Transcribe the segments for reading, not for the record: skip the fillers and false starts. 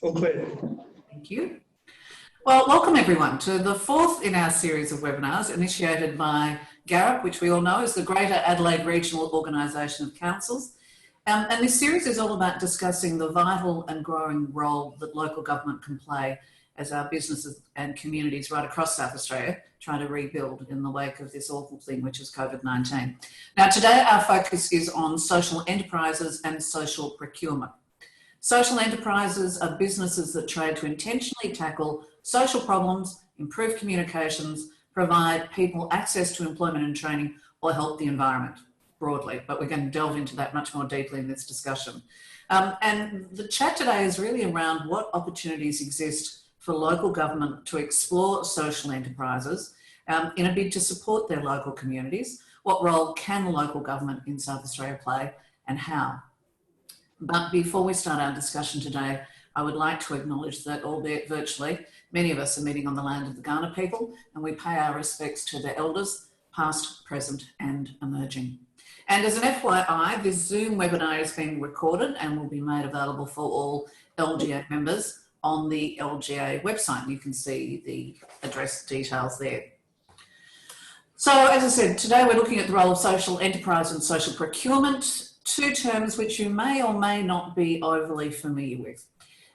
All clear. Thank you. Well, welcome everyone to the fourth in our series of webinars initiated by GAROC, which we all know is the Greater Adelaide Regional Organisation of Councils. And this series is all about discussing the vital and growing role that local government can play as our businesses and communities right across South Australia try to rebuild in the wake of this awful thing, which is COVID-19. Now, today our focus is on social enterprises and social procurement. Social enterprises are businesses that try to intentionally tackle social problems, improve communications, provide people access to employment and training, or help the environment broadly. But we're going to delve into that much more deeply in this discussion. And the chat today is really around what opportunities exist for local government to explore social enterprises in a bid to support their local communities. What role can local government in South Australia play, and how? But before we start our discussion today, I would like to acknowledge that, albeit virtually, many of us are meeting on the land of the Kaurna people, and we pay our respects to their elders, past, present, and emerging. And as an FYI, this Zoom webinar is being recorded and will be made available for all LGA members on the LGA website. You can see the address details there. So, as I said, today we're looking at the role of social enterprise and social procurement, two terms which you may or may not be overly familiar with.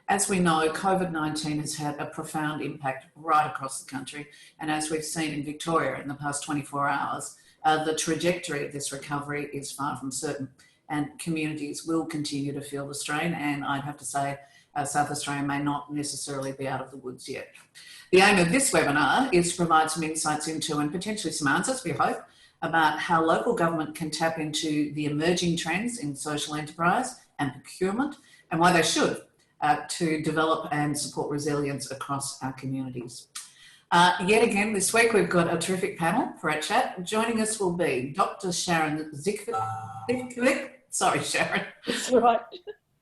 As we know, COVID-19 has had a profound impact right across the country, and as we've seen in Victoria in the past 24 hours, the trajectory of this recovery is far from certain, and communities will continue to feel the strain, and I'd have to say South Australia may not necessarily be out of the woods yet. The aim of this webinar is to provide some insights into, and potentially some answers, we hope, about how local government can tap into the emerging trends in social enterprise and procurement, and why they should, to develop and support resilience across our communities. Yet again, this week we've got a terrific panel for our chat. Joining us will be Dr. Sharon Zivkovic. Sorry, Sharon. That's right.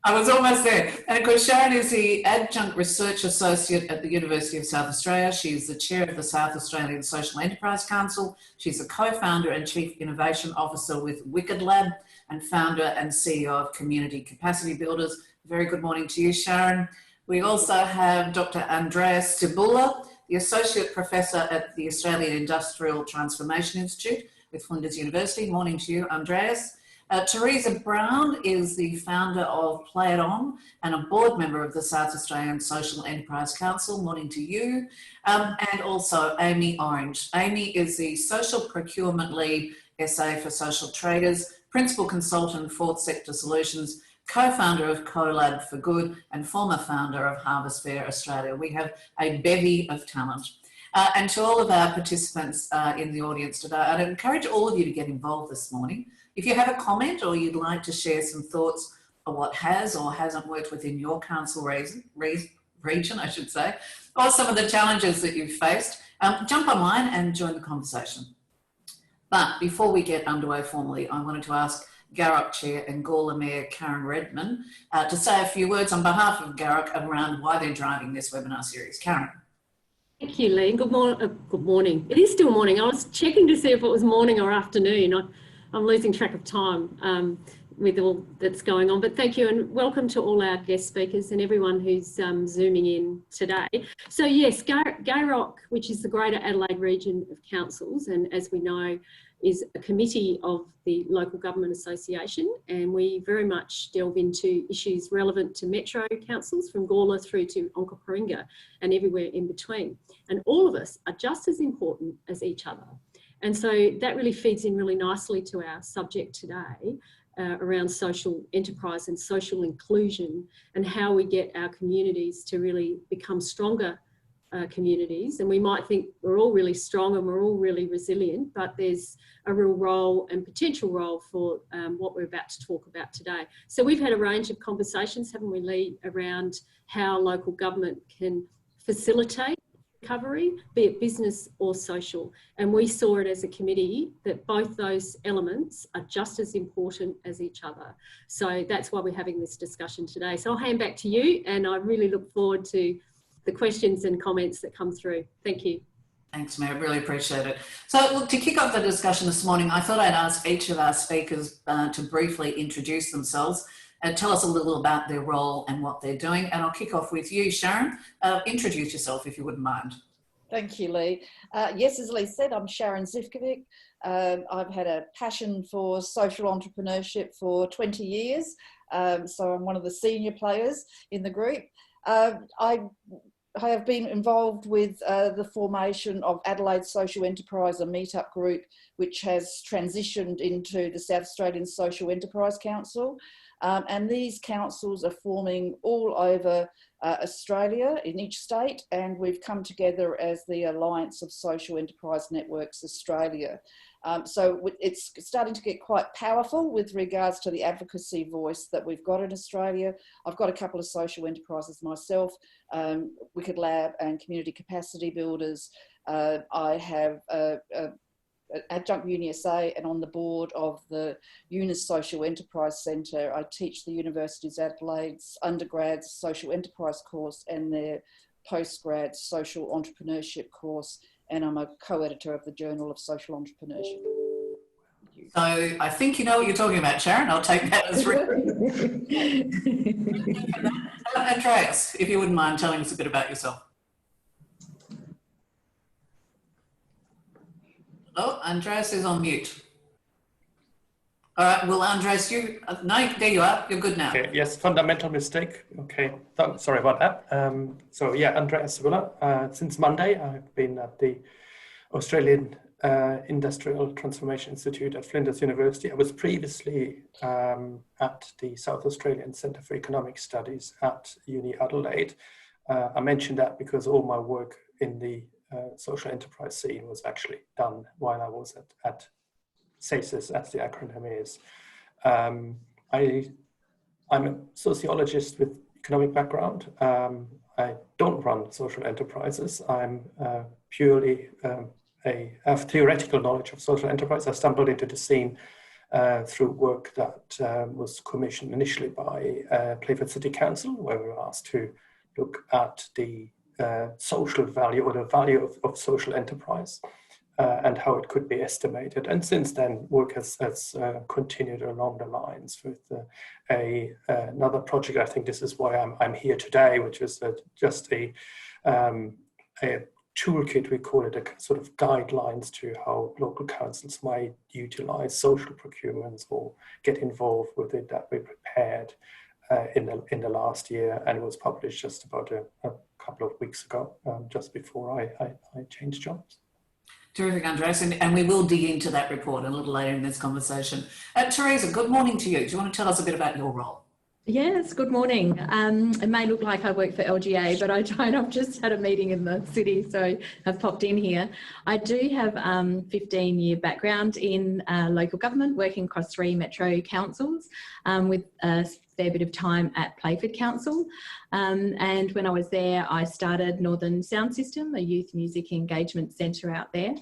I was almost there. And of course, Sharon is the Adjunct Research Associate at the University of South Australia. She is the Chair of the South Australian Social Enterprise Council. She's a co-founder and Chief Innovation Officer with Wicked Lab and founder and CEO of Community Capacity Builders. Very good morning to you, Sharon. We also have Dr. Andreas Cebulla, the Associate Professor at the Australian Industrial Transformation Institute with Flinders University. Morning to you, Andreas. Theresa Brown is the founder of Play It On and a board member of the South Australian Social Enterprise Council. Morning to you. And also Amy Orange. Amy is the Social Procurement Lead SA for Social Traders, Principal Consultant, Fourth Sector Solutions, co-founder of CoLab for Good, and former founder of Harvest Fair Australia. We have a bevy of talent. And to all of our participants in the audience today, I'd encourage all of you to get involved this morning. If you have a comment or you'd like to share some thoughts on what has or hasn't worked within your council region, I should say, or some of the challenges that you've faced, jump online and join the conversation. But before we get underway formally, I wanted to ask GAROC Chair and Gawler Mayor Karen Redman to say a few words on behalf of GAROC around why they're driving this webinar series. Karen. Thank you, Leigh. Good morning. It is still morning. I was checking to see if it was morning or afternoon. I'm losing track of time with all that's going on, but thank you and welcome to all our guest speakers and everyone who's zooming in today. So yes, GAROC, which is the Greater Adelaide Region of Councils, and as we know, is a committee of the Local Government Association, and we very much delve into issues relevant to metro councils from Gawler through to Onkaparinga and everywhere in between. And all of us are just as important as each other. And so that really feeds in really nicely to our subject today around social enterprise and social inclusion, and how we get our communities to really become stronger communities. And we might think we're all really strong and we're all really resilient, but there's a real role and potential role for what we're about to talk about today. So we've had a range of conversations, haven't we, Leigh, around how local government can facilitate recovery, be it business or social. And we saw it as a committee that both those elements are just as important as each other. So that's why we're having this discussion today. So I'll hand back to you, and I really look forward to the questions and comments that come through. Thank you. Thanks, Mayor. Really appreciate it. So, look, to kick off the discussion this morning, I thought I'd ask each of our speakers to briefly introduce themselves tell us a little about their role and what they're doing. And I'll kick off with you, Sharon. Introduce yourself if you wouldn't mind. Thank you, Leigh. Yes, as Leigh said, I'm Sharon Zivkovic. I've had a passion for social entrepreneurship for 20 years, so I'm one of the senior players in the group. I have been involved with the formation of Adelaide Social Enterprise, a meetup group which has transitioned into the South Australian Social Enterprise Council. And these councils are forming all over Australia in each state, and we've come together as the Alliance of Social Enterprise Networks Australia. So it's starting to get quite powerful with regards to the advocacy voice that we've got in Australia. I've got a couple of social enterprises myself, Wicked Lab and Community Capacity Builders. I have adjunct UniSA and on the board of the UNIS Social Enterprise Centre. I teach the University's Adelaide's undergrads social enterprise course and their postgrad social entrepreneurship course, and I'm a co-editor of the Journal of Social Entrepreneurship. So I think you know what you're talking about, Sharon. I'll take that as written. Andreas, if you wouldn't mind telling us a bit about yourself. Oh, Andreas is on mute. All right, well, Andreas, no, there you are. You're good now. Okay, yes, fundamental mistake. Okay, sorry about that. So yeah, Andreas Cebulla. Since Monday, I've been at the Australian Industrial Transformation Institute at Flinders University. I was previously at the South Australian Centre for Economic Studies at Uni Adelaide. I mentioned that because all my work in the social enterprise scene was actually done while I was at SACES, as the acronym is. I'm a sociologist with economic background. I don't run social enterprises. I'm purely I have theoretical knowledge of social enterprise. I stumbled into the scene through work that was commissioned initially by Playford City Council, where we were asked to look at the social value or the value of social enterprise and how it could be estimated. And since then, work has continued along the lines with another project. I think this is why I'm here today, which is just a toolkit, we call it, a sort of guidelines to how local councils might utilize social procurements or get involved with it, that we prepared in the last year, and it was published just about a couple of weeks ago, just before I changed jobs. Terrific, Andreas, and we will dig into that report a little later in this conversation. Theresa, good morning to you. Do you want to tell us a bit about your role? Yes, good morning. It may look like I work for LGA, but I don't. I've just had a meeting in the city, so I've popped in here. I do have 15-year background in local government, working across 3 metro councils with a fair bit of time at Playford Council. And when I was there, I started Northern Sound System, a youth music engagement centre out there.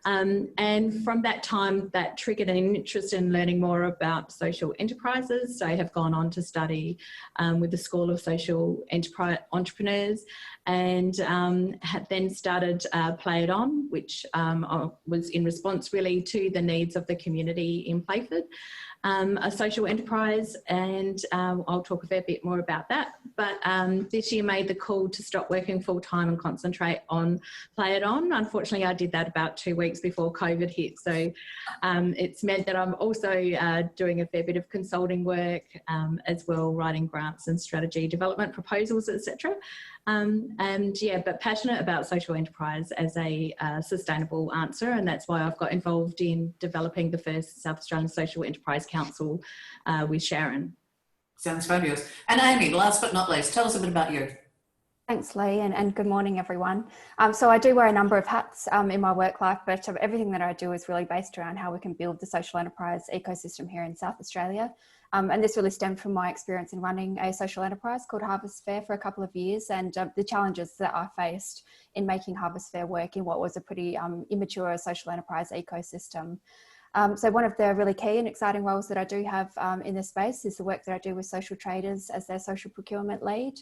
And from that time, that triggered an interest in learning more about social enterprises. So I have gone on to study with the School of Social Enterprise Entrepreneurs, and had then started Play It On, which was in response really to the needs of the community in Playford. A social enterprise, and I'll talk a fair bit more about that. But this year made the call to stop working full time and concentrate on Play It On. Unfortunately, I did that about 2 weeks before COVID hit. So it's meant that I'm also doing a fair bit of consulting work as well, writing grants and strategy development proposals, etc. And yeah, but passionate about social enterprise as a sustainable answer, and that's why I've got involved in developing the first South Australian Social Enterprise Council with Sharon. Sounds fabulous. And Amy, last but not least, tell us a bit about you. Thanks, Leigh, and good morning, everyone. So I do wear a number of hats in my work life, but everything that I do is really based around how we can build the social enterprise ecosystem here in South Australia. And this really stemmed from my experience in running a social enterprise called Harvest Fair for a couple of years, and the challenges that I faced in making Harvest Fair work in what was a pretty immature social enterprise ecosystem. So one of the really key and exciting roles that I do have in this space is the work that I do with social traders as their social procurement lead.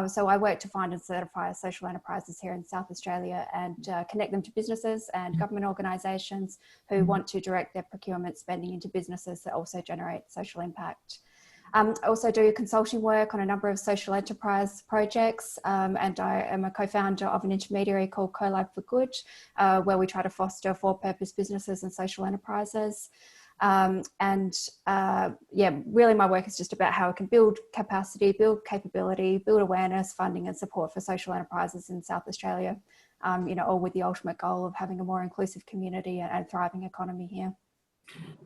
So I work to find and certify social enterprises here in South Australia and connect them to businesses and government organisations who want to direct their procurement spending into businesses that also generate social impact. I also do consulting work on a number of social enterprise projects, and I am a co-founder of an intermediary called CoLab for Good, where we try to foster for-purpose businesses and social enterprises. Yeah, really my work is just about how we can build capacity, build capability, build awareness, funding and support for social enterprises in South Australia, you know, all with the ultimate goal of having a more inclusive community and thriving economy here.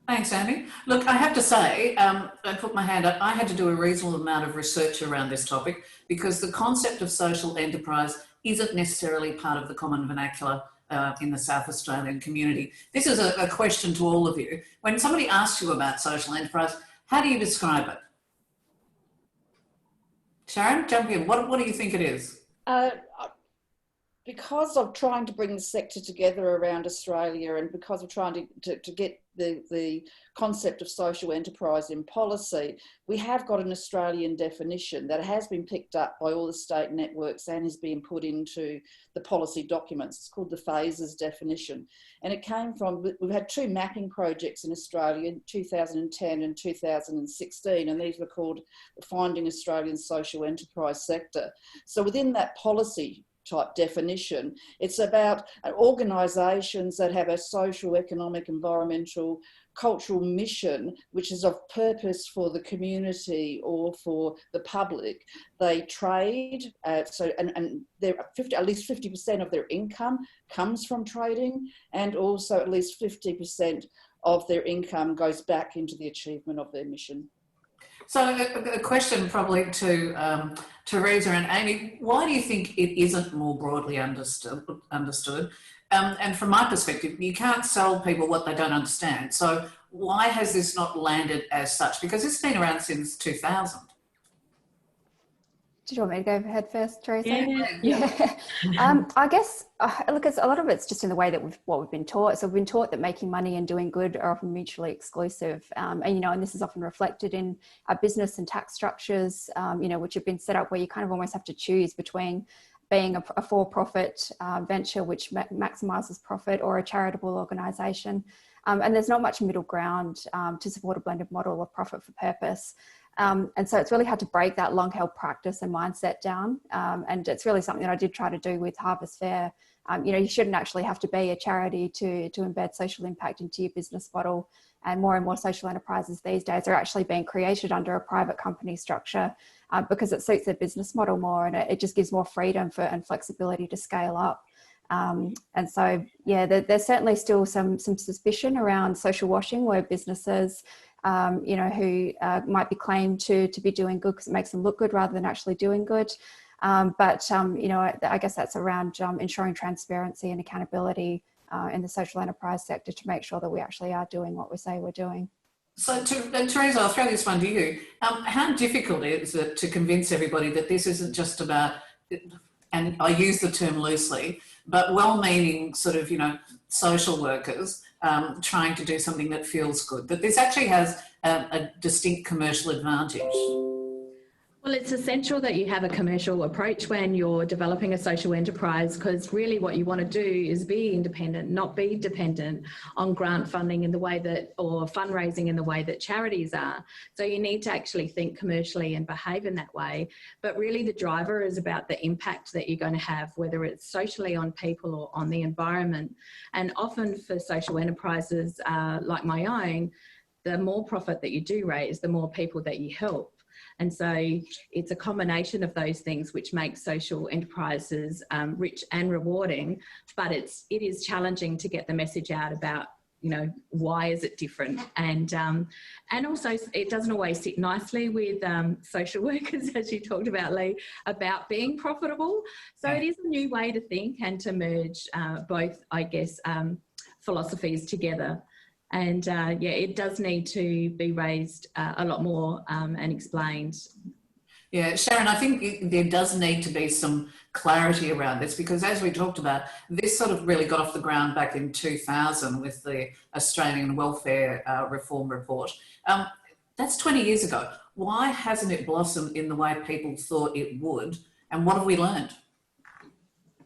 Thanks, Amy. Look, I have to say, I put my hand up, I had to do a reasonable amount of research around this topic because the concept of social enterprise isn't necessarily part of the common vernacular in the South Australian community. This is a question to all of you. When somebody asks you about social enterprise, how do you describe it? Sharon, jump in. What do you think it is? Because of trying to bring the sector together around Australia and because of trying to get the concept of social enterprise in policy, we have got an Australian definition that has been picked up by all the state networks and is being put into the policy documents. It's called the phases definition. And it came from, we've had two mapping projects in Australia in 2010 and 2016, and these were called Finding Australian Social Enterprise Sector. So within that policy type definition, it's about organisations that have a social, economic, environmental, cultural mission, which is of purpose for the community or for the public. They trade, and at least 50% of their income comes from trading, and also at least 50% of their income goes back into the achievement of their mission. So a question probably to Theresa and Amy, why do you think it isn't more broadly understood? And from my perspective, you can't sell people what they don't understand. So why has this not landed as such? Because it's been around since 2000. Did you want me to go ahead first, Theresa? Yeah. I guess, look, a lot of it's just in the way that we've been taught. So we've been taught that making money and doing good are often mutually exclusive. And, you know, and this is often reflected in our business and tax structures, you know, which have been set up where you kind of almost have to choose between being a for-profit venture, which maximises profit, or a charitable organisation. And there's not much middle ground to support a blended model of profit for purpose. And so it's really hard to break that long-held practice and mindset down. And it's really something that I did try to do with Harvest Fair. You know, you shouldn't actually have to be a charity to embed social impact into your business model. And more social enterprises these days are actually being created under a private company structure because it suits their business model more, and it just gives more freedom and flexibility to scale up. And so, yeah, there's certainly still some suspicion around social washing, where businesses you know, who might be claimed to be doing good because it makes them look good rather than actually doing good. But you know, I guess that's around ensuring transparency and accountability in the social enterprise sector to make sure that we actually are doing what we say we're doing. So, Theresa, I'll throw this one to you. How difficult is it to convince everybody that this isn't just about, and I use the term loosely, but well-meaning sort of, you know, social workers trying to do something that feels good, that this actually has a distinct commercial advantage? Well, it's essential that you have a commercial approach when you're developing a social enterprise, because really what you want to do is be independent, not be dependent on grant funding in the way that, or fundraising in the way that charities are. So you need to actually think commercially and behave in that way. But really the driver is about the impact that you're going to have, whether it's socially on people or on the environment. And often for social enterprises like my own, the more profit that you do raise, the more people that you help. And so it's a combination of those things which makes social enterprises rich and rewarding, but it is challenging to get the message out about, you know, why is it different? And also it doesn't always sit nicely with social workers, as you talked about, Leigh, about being profitable. So it is a new way to think and to merge both, I guess, philosophies together. And yeah, it does need to be raised a lot more and explained. Yeah, Sharon, I think there does need to be some clarity around this, because as we talked about, this sort of really got off the ground back in 2000 with the Australian Welfare Reform Report. That's 20 years ago. Why hasn't it blossomed in the way people thought it would? And what have we learned?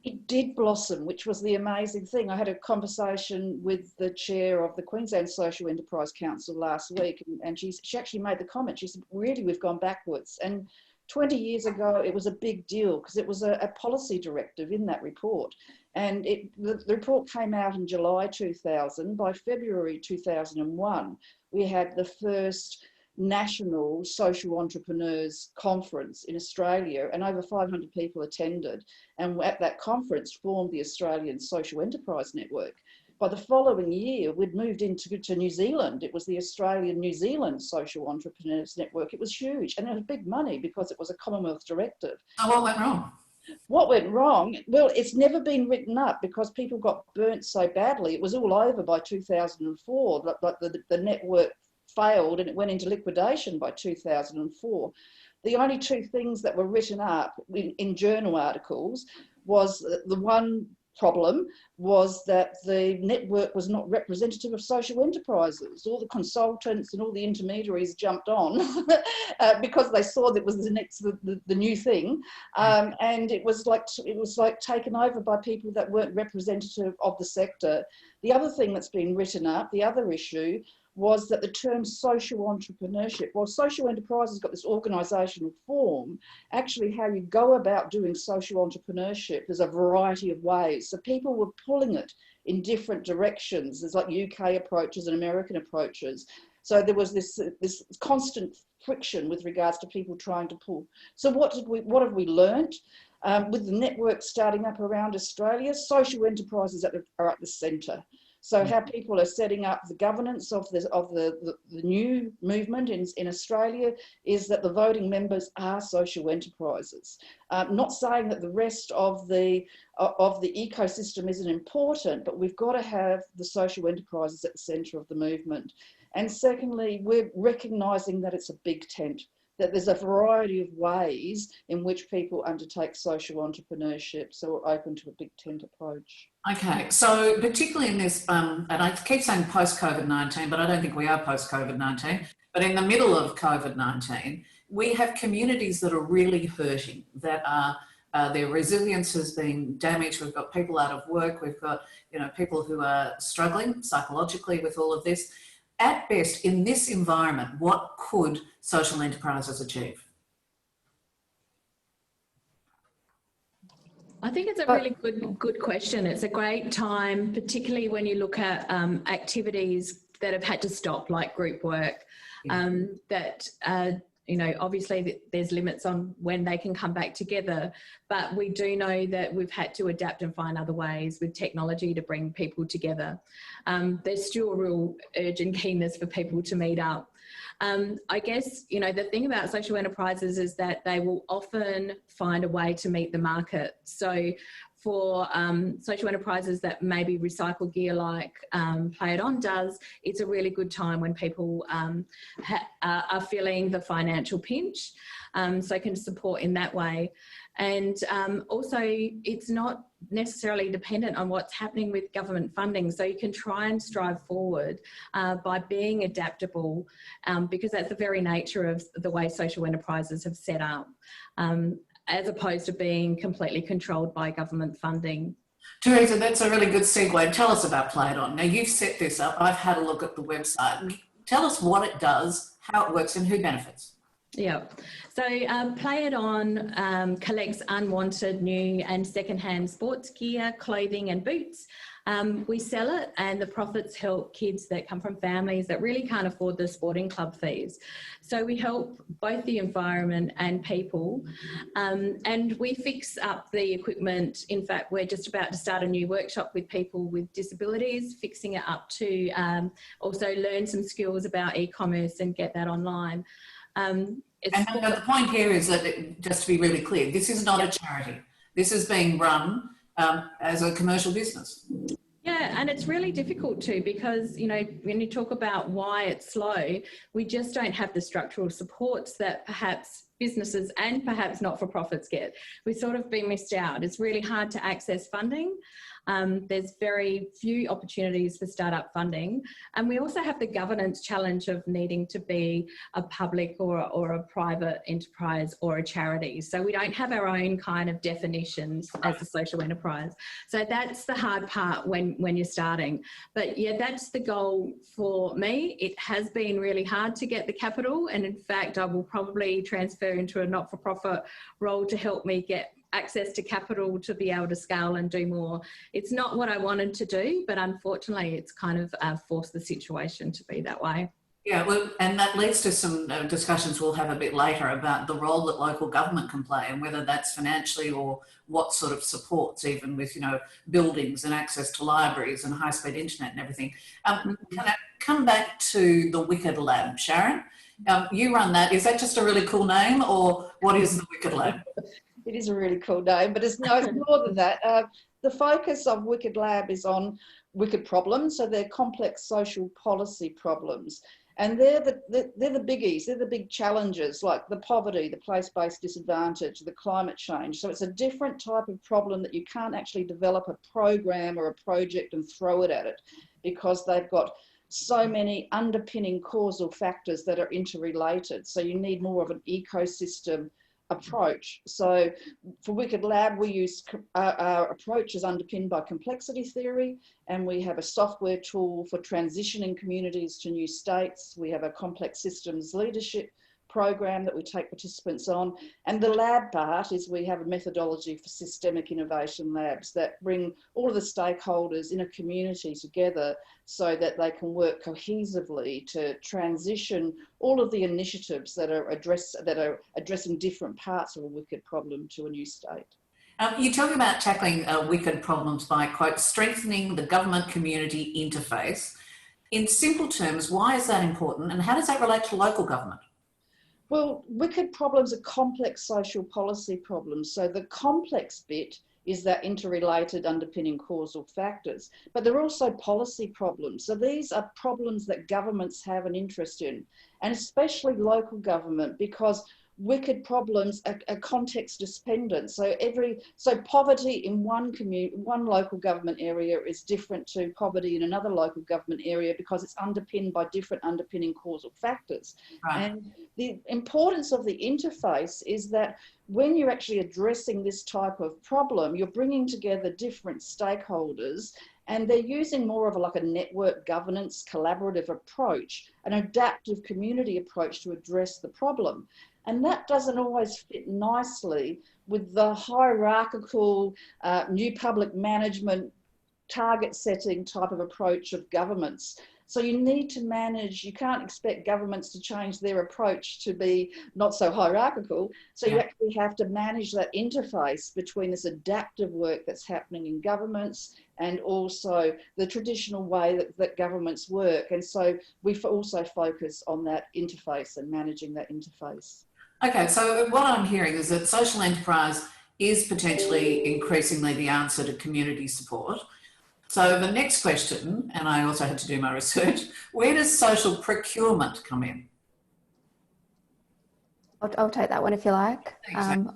It did blossom, which was the amazing thing. I had a conversation with the chair of the Queensland Social Enterprise Council last week, and she actually made the comment. She said, really, we've gone backwards. And 20 years ago, it was a big deal because it was a policy directive in that report. And the report came out in July 2000. By February 2001, we had the first national social entrepreneurs conference in Australia, and over 500 people attended, and at that conference formed the Australian Social Enterprise Network. By the following year, we'd moved to New Zealand. It was the Australian New Zealand Social Entrepreneurs Network. It was huge, and it was big money because it was a Commonwealth directive. Oh, what went wrong? What went wrong? Well, it's never been written up because people got burnt so badly. It was all over by 2004. Like the network failed and it went into liquidation by 2004. The only two things that were written up in journal articles was the one problem was that the network was not representative of social enterprises. All the consultants and all the intermediaries jumped on because they saw that it was the new thing, and it was like taken over by people that weren't representative of the sector. The other thing that's been written up, the other issue, was that the term social entrepreneurship, well, social enterprise has got this organisational form. Actually, how you go about doing social entrepreneurship, there's a variety of ways. So people were pulling it in different directions. There's like UK approaches and American approaches. So there was this constant friction with regards to people trying to pull. So what have we learnt? With the network starting up around Australia, social enterprises are at the centre. So how people are setting up the governance of the new movement in Australia is that the voting members are social enterprises. Not saying that the rest of the ecosystem isn't important, but we've got to have the social enterprises at the centre of the movement. And secondly, we're recognising that it's a big tent, that there's a variety of ways in which people undertake social entrepreneurship. So we're open to a big tent approach. Okay, so particularly in this, and I keep saying post-COVID-19, but I don't think we are post-COVID-19, but in the middle of COVID-19, we have communities that are really hurting, that are, their resilience has been damaged. We've got people out of work. We've got, people who are struggling psychologically with all of this. At best, in this environment, what could social enterprises achieve? I think it's a really good question. It's a great time, particularly when you look at activities that have had to stop, like group work, obviously there's limits on when they can come back together, but we do know that we've had to adapt and find other ways with technology to bring people together. There's still a real urge and keenness for people to meet up. I guess, the thing about social enterprises is that they will often find a way to meet the market. So for social enterprises that maybe recycle gear like Play It On does, it's a really good time when people are feeling the financial pinch, so can support in that way. And also, it's not necessarily dependent on what's happening with government funding, so you can try and strive forward by being adaptable, because that's the very nature of the way social enterprises have set up, as opposed to being completely controlled by government funding. Theresa, that's a really good segue. Tell us about Play It On. Now, you've set this up. I've had a look at the website. Tell us what it does, how it works, and who benefits. Yeah, so Play It On collects unwanted new and secondhand sports gear, clothing and boots. We sell it, and the profits help kids that come from families that really can't afford the sporting club fees. So we help both the environment and people, and we fix up the equipment. In fact, we're just about to start a new workshop with people with disabilities, fixing it up to also learn some skills about e-commerce and get that online. And the point here is that, just to be really clear, this is not a charity. This is being run as a commercial business. Yeah, and it's really difficult too, because, when you talk about why it's slow, we just don't have the structural supports that perhaps businesses and perhaps not-for-profits get. We've sort of been missed out. It's really hard to access funding. There's very few opportunities for startup funding. And we also have the governance challenge of needing to be a public or a private enterprise or a charity. So we don't have our own kind of definitions as a social enterprise. So that's the hard part when you're starting. But yeah, that's the goal for me. It has been really hard to get the capital. And in fact, I will probably transfer into a not-for-profit role to help me get access to capital to be able to scale and do more. It's not what I wanted to do, but unfortunately it's kind of forced the situation to be that way. Yeah, well, and that leads to some discussions we'll have a bit later about the role that local government can play and whether that's financially or what sort of supports, even with, you know, buildings and access to libraries and high-speed internet and everything. Can I come back to the Wicked Lab, Sharon? You run that. Is that just a really cool name, or what is the Wicked Lab? It is a really cool name, but it's more than that. The focus of Wicked Lab is on wicked problems, so they're complex social policy problems. And they're the biggies, they're the big challenges, like the poverty, the place-based disadvantage, the climate change. So it's a different type of problem that you can't actually develop a program or a project and throw it at it, because they've got so many underpinning causal factors that are interrelated. So you need more of an ecosystem approach. So for Wicked Lab, we use our approach is underpinned by complexity theory, and we have a software tool for transitioning communities to new states. We have a complex systems leadership program that we take participants on. And the lab part is we have a methodology for systemic innovation labs that bring all of the stakeholders in a community together so that they can work cohesively to transition all of the initiatives that are addressing different parts of a wicked problem to a new state. You're talking about tackling wicked problems by, quote, strengthening the government-community interface. In simple terms, why is that important, and how does that relate to local government? Well, wicked problems are complex social policy problems. So the complex bit is that interrelated underpinning causal factors, but they're also policy problems. So these are problems that governments have an interest in, and especially local government, because wicked problems are context dependent. So poverty in one local government area is different to poverty in another local government area, because it's underpinned by different underpinning causal factors. Right. And the importance of the interface is that when you're actually addressing this type of problem, you're bringing together different stakeholders, and they're using more of a network governance, collaborative approach, an adaptive community approach to address the problem. And that doesn't always fit nicely with the hierarchical, new public management, target setting type of approach of governments. So you need to manage, you can't expect governments to change their approach to be not so hierarchical. So you actually have to manage that interface between this adaptive work that's happening in governments and also the traditional way that governments work. And so we also focus on that interface and managing that interface. Okay, so what I'm hearing is that social enterprise is potentially increasingly the answer to community support. So the next question, and I also had to do my research, where does social procurement come in? I'll take that one if you like. Thanks.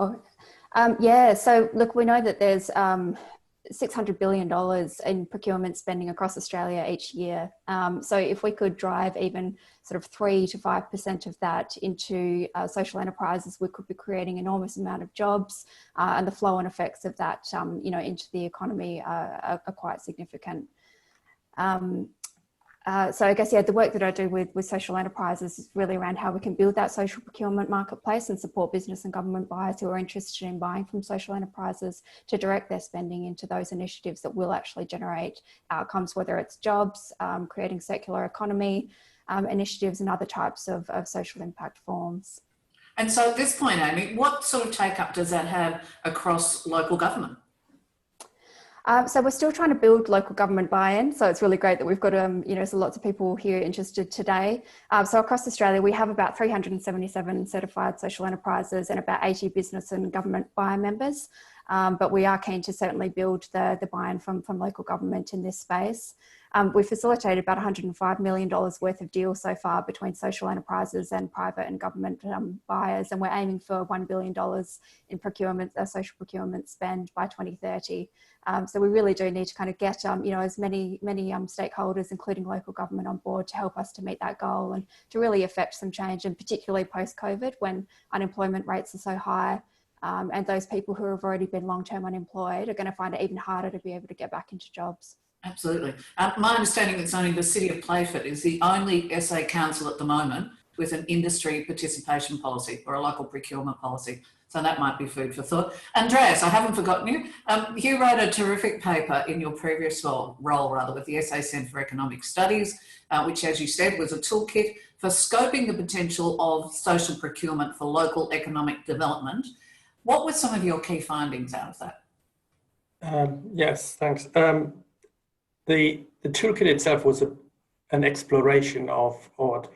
Yeah, so look, we know that there's $600 billion in procurement spending across Australia each year. So if we could drive even sort of 3 to 5% of that into social enterprises, we could be creating an enormous amount of jobs, and the flow and effects of that, into the economy are quite significant. So I guess, the work that I do with social enterprises is really around how we can build that social procurement marketplace and support business and government buyers who are interested in buying from social enterprises to direct their spending into those initiatives that will actually generate outcomes, whether it's jobs, creating circular economy, initiatives and other types of social impact forms. And so at this point, Amy, what sort of take-up does that have across local government? So we're still trying to build local government buy-in. So it's really great that we've got, so lots of people here interested today. So across Australia, we have about 377 certified social enterprises and about 80 business and government buyer members. But we are keen to certainly build the buy-in from local government in this space. We facilitated about $105 million worth of deals so far between social enterprises and private and government buyers, and we're aiming for $1 billion in procurement, social procurement spend by 2030. So we really do need to kind of get, you know, as many stakeholders, including local government, on board to help us to meet that goal and to really affect some change, and particularly post-COVID when unemployment rates are so high. And those people who have already been long-term unemployed are going to find it even harder to be able to get back into jobs. Absolutely. My understanding is only the City of Playford is the only SA council at the moment with an industry participation policy or a local procurement policy. So that might be food for thought. Andreas, I haven't forgotten you. You wrote a terrific paper in your previous role with the SA Centre for Economic Studies, which, as you said, was a toolkit for scoping the potential of social procurement for local economic development. What were some of your key findings out of that? Yes, thanks. The toolkit itself was an exploration of what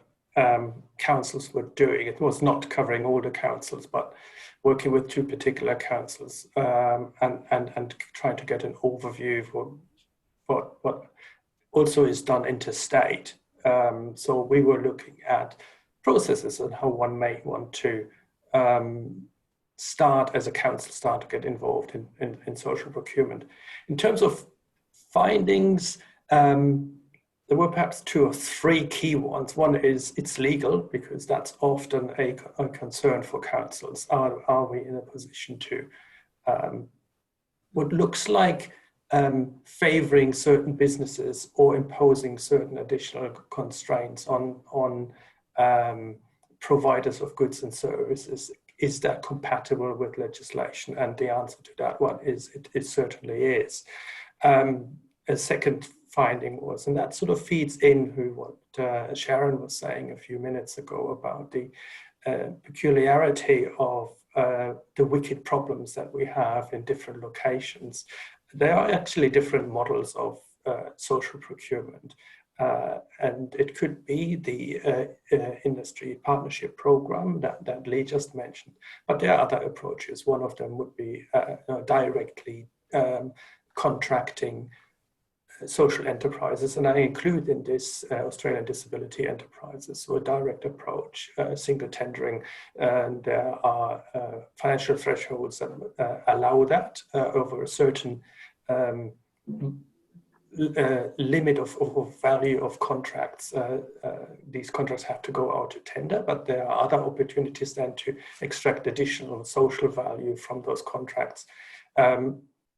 councils were doing. It was not covering all the councils, but working with two particular councils and trying to get an overview for what also is done interstate. So we were looking at processes and how one may want to start as a council, to get involved in social procurement. In terms of findings, there were perhaps two or three key ones. One is it's legal, because that's often a concern for councils. Are we in a position to, what looks like favouring certain businesses or imposing certain additional constraints on providers of goods and services? Is that compatible with legislation? And the answer to that one is it certainly is. A second finding was, and that sort of feeds in what Sharon was saying a few minutes ago about the peculiarity of the wicked problems that we have in different locations. There are actually different models of social procurement, and it could be the industry partnership program that Leigh just mentioned, but there are other approaches. One of them would be directly contracting social enterprises, and I include in this Australian disability enterprises, so a direct approach, single tendering, and there are financial thresholds that allow that over a certain limit of value of contracts. These contracts have to go out to tender, but there are other opportunities then to extract additional social value from those contracts.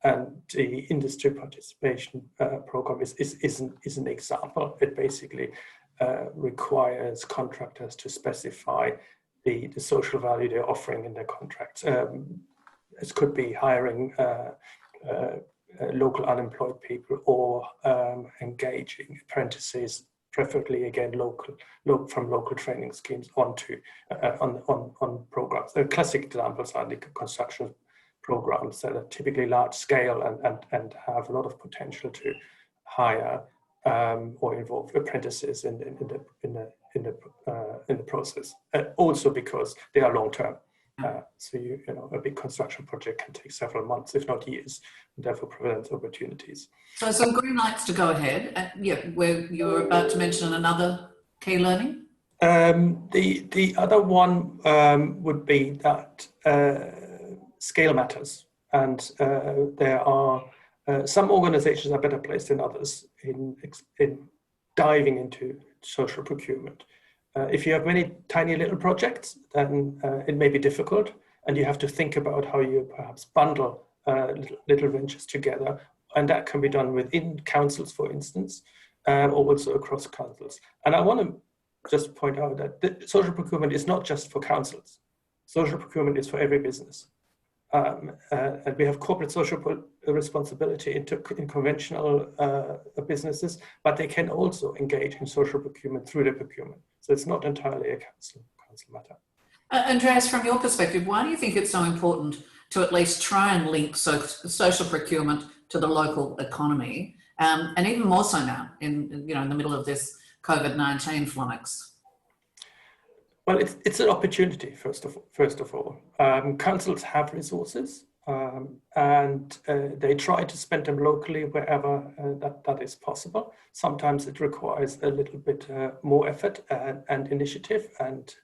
And the industry participation program is an example. It basically requires contractors to specify the social value they're offering in their contracts. It could be hiring local unemployed people or engaging apprentices, preferably again from local training schemes onto on programs. The classic examples are the construction programs that are typically large scale and have a lot of potential to hire or involve apprentices in the process. Also because they are long term. So a big construction project can take several months, if not years, and therefore presents opportunities. So some green lights to go ahead. Where you were about to mention another key learning. The other one would be that scale matters, and there are some organizations are better placed than others in diving into social procurement. If you have many tiny little projects, then it may be difficult, and you have to think about how you perhaps bundle little ventures together, and that can be done within councils, for instance, or also across councils. And I want to just point out that social procurement is not just for councils. Social procurement is for every business. And we have corporate social responsibility in conventional businesses, but they can also engage in social procurement through the procurement. So it's not entirely a council matter. Andreas, from your perspective, why do you think it's so important to at least try and link social procurement to the local economy, and even more so now in the middle of this COVID-19 flummox? Well, it's an opportunity, first of all. Councils have resources, and they try to spend them locally wherever that is possible. Sometimes it requires a little bit more effort and initiative, and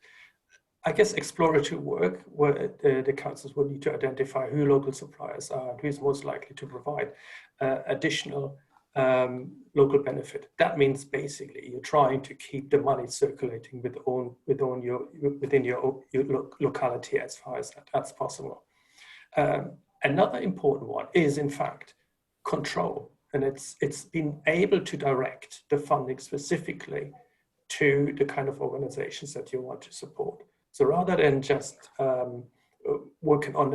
I guess exploratory work where the councils will need to identify who local suppliers are and who is most likely to provide additional local benefit. That means basically you're trying to keep the money circulating within your locality as far as that's possible. Another important one is, in fact, control, and it's been able to direct the funding specifically to the kind of organizations that you want to support. So rather than just working on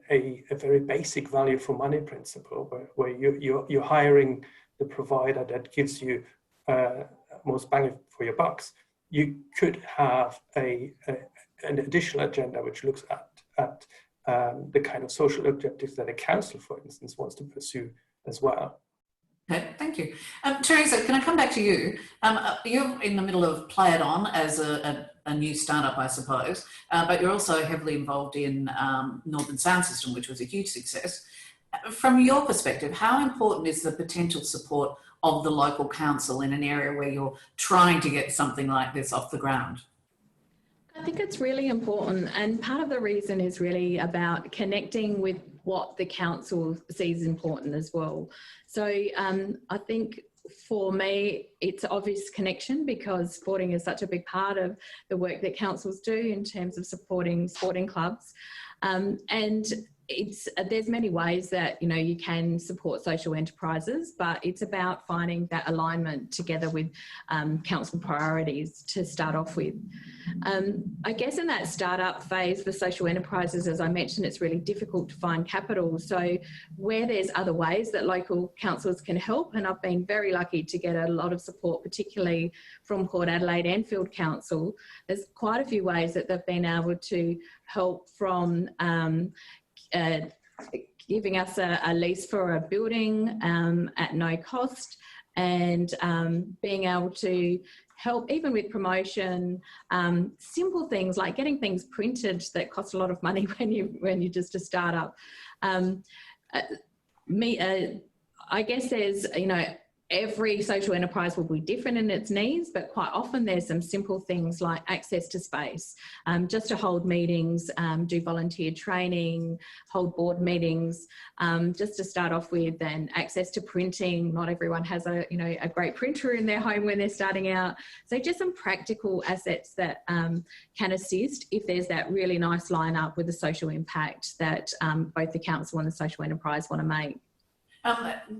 a very basic value for money principle, where you're hiring the provider that gives you most bang for your bucks, you could have an additional agenda which looks at the kind of social objectives that a council, for instance, wants to pursue as well. Okay, thank you. Theresa, can I come back to you? You're in the middle of Play It On as a new startup, I suppose, but you're also heavily involved in Northern Sound System, which was a huge success. From your perspective, how important is the potential support of the local council in an area where you're trying to get something like this off the ground? I think it's really important, and part of the reason is really about connecting with what the council sees important as well. So I think for me, it's obvious connection, because sporting is such a big part of the work that councils do in terms of supporting sporting clubs. And there's many ways that you can support social enterprises, but it's about finding that alignment together with council priorities to start off with. I guess in that startup phase for social enterprises, as I mentioned, it's really difficult to find capital. So where there's other ways that local councils can help, and I've been very lucky to get a lot of support, particularly from Port Adelaide Enfield Council, there's quite a few ways that they've been able to help, from giving us a lease for a building at no cost, and being able to help even with promotion, simple things like getting things printed that cost a lot of money when you're just a startup. I guess there's, every social enterprise will be different in its needs, but quite often there's some simple things like access to space, just to hold meetings, do volunteer training, hold board meetings, just to start off with, and access to printing. Not everyone has a great printer in their home when they're starting out. So just some practical assets that can assist if there's that really nice line up with the social impact that both the council and the social enterprise want to make.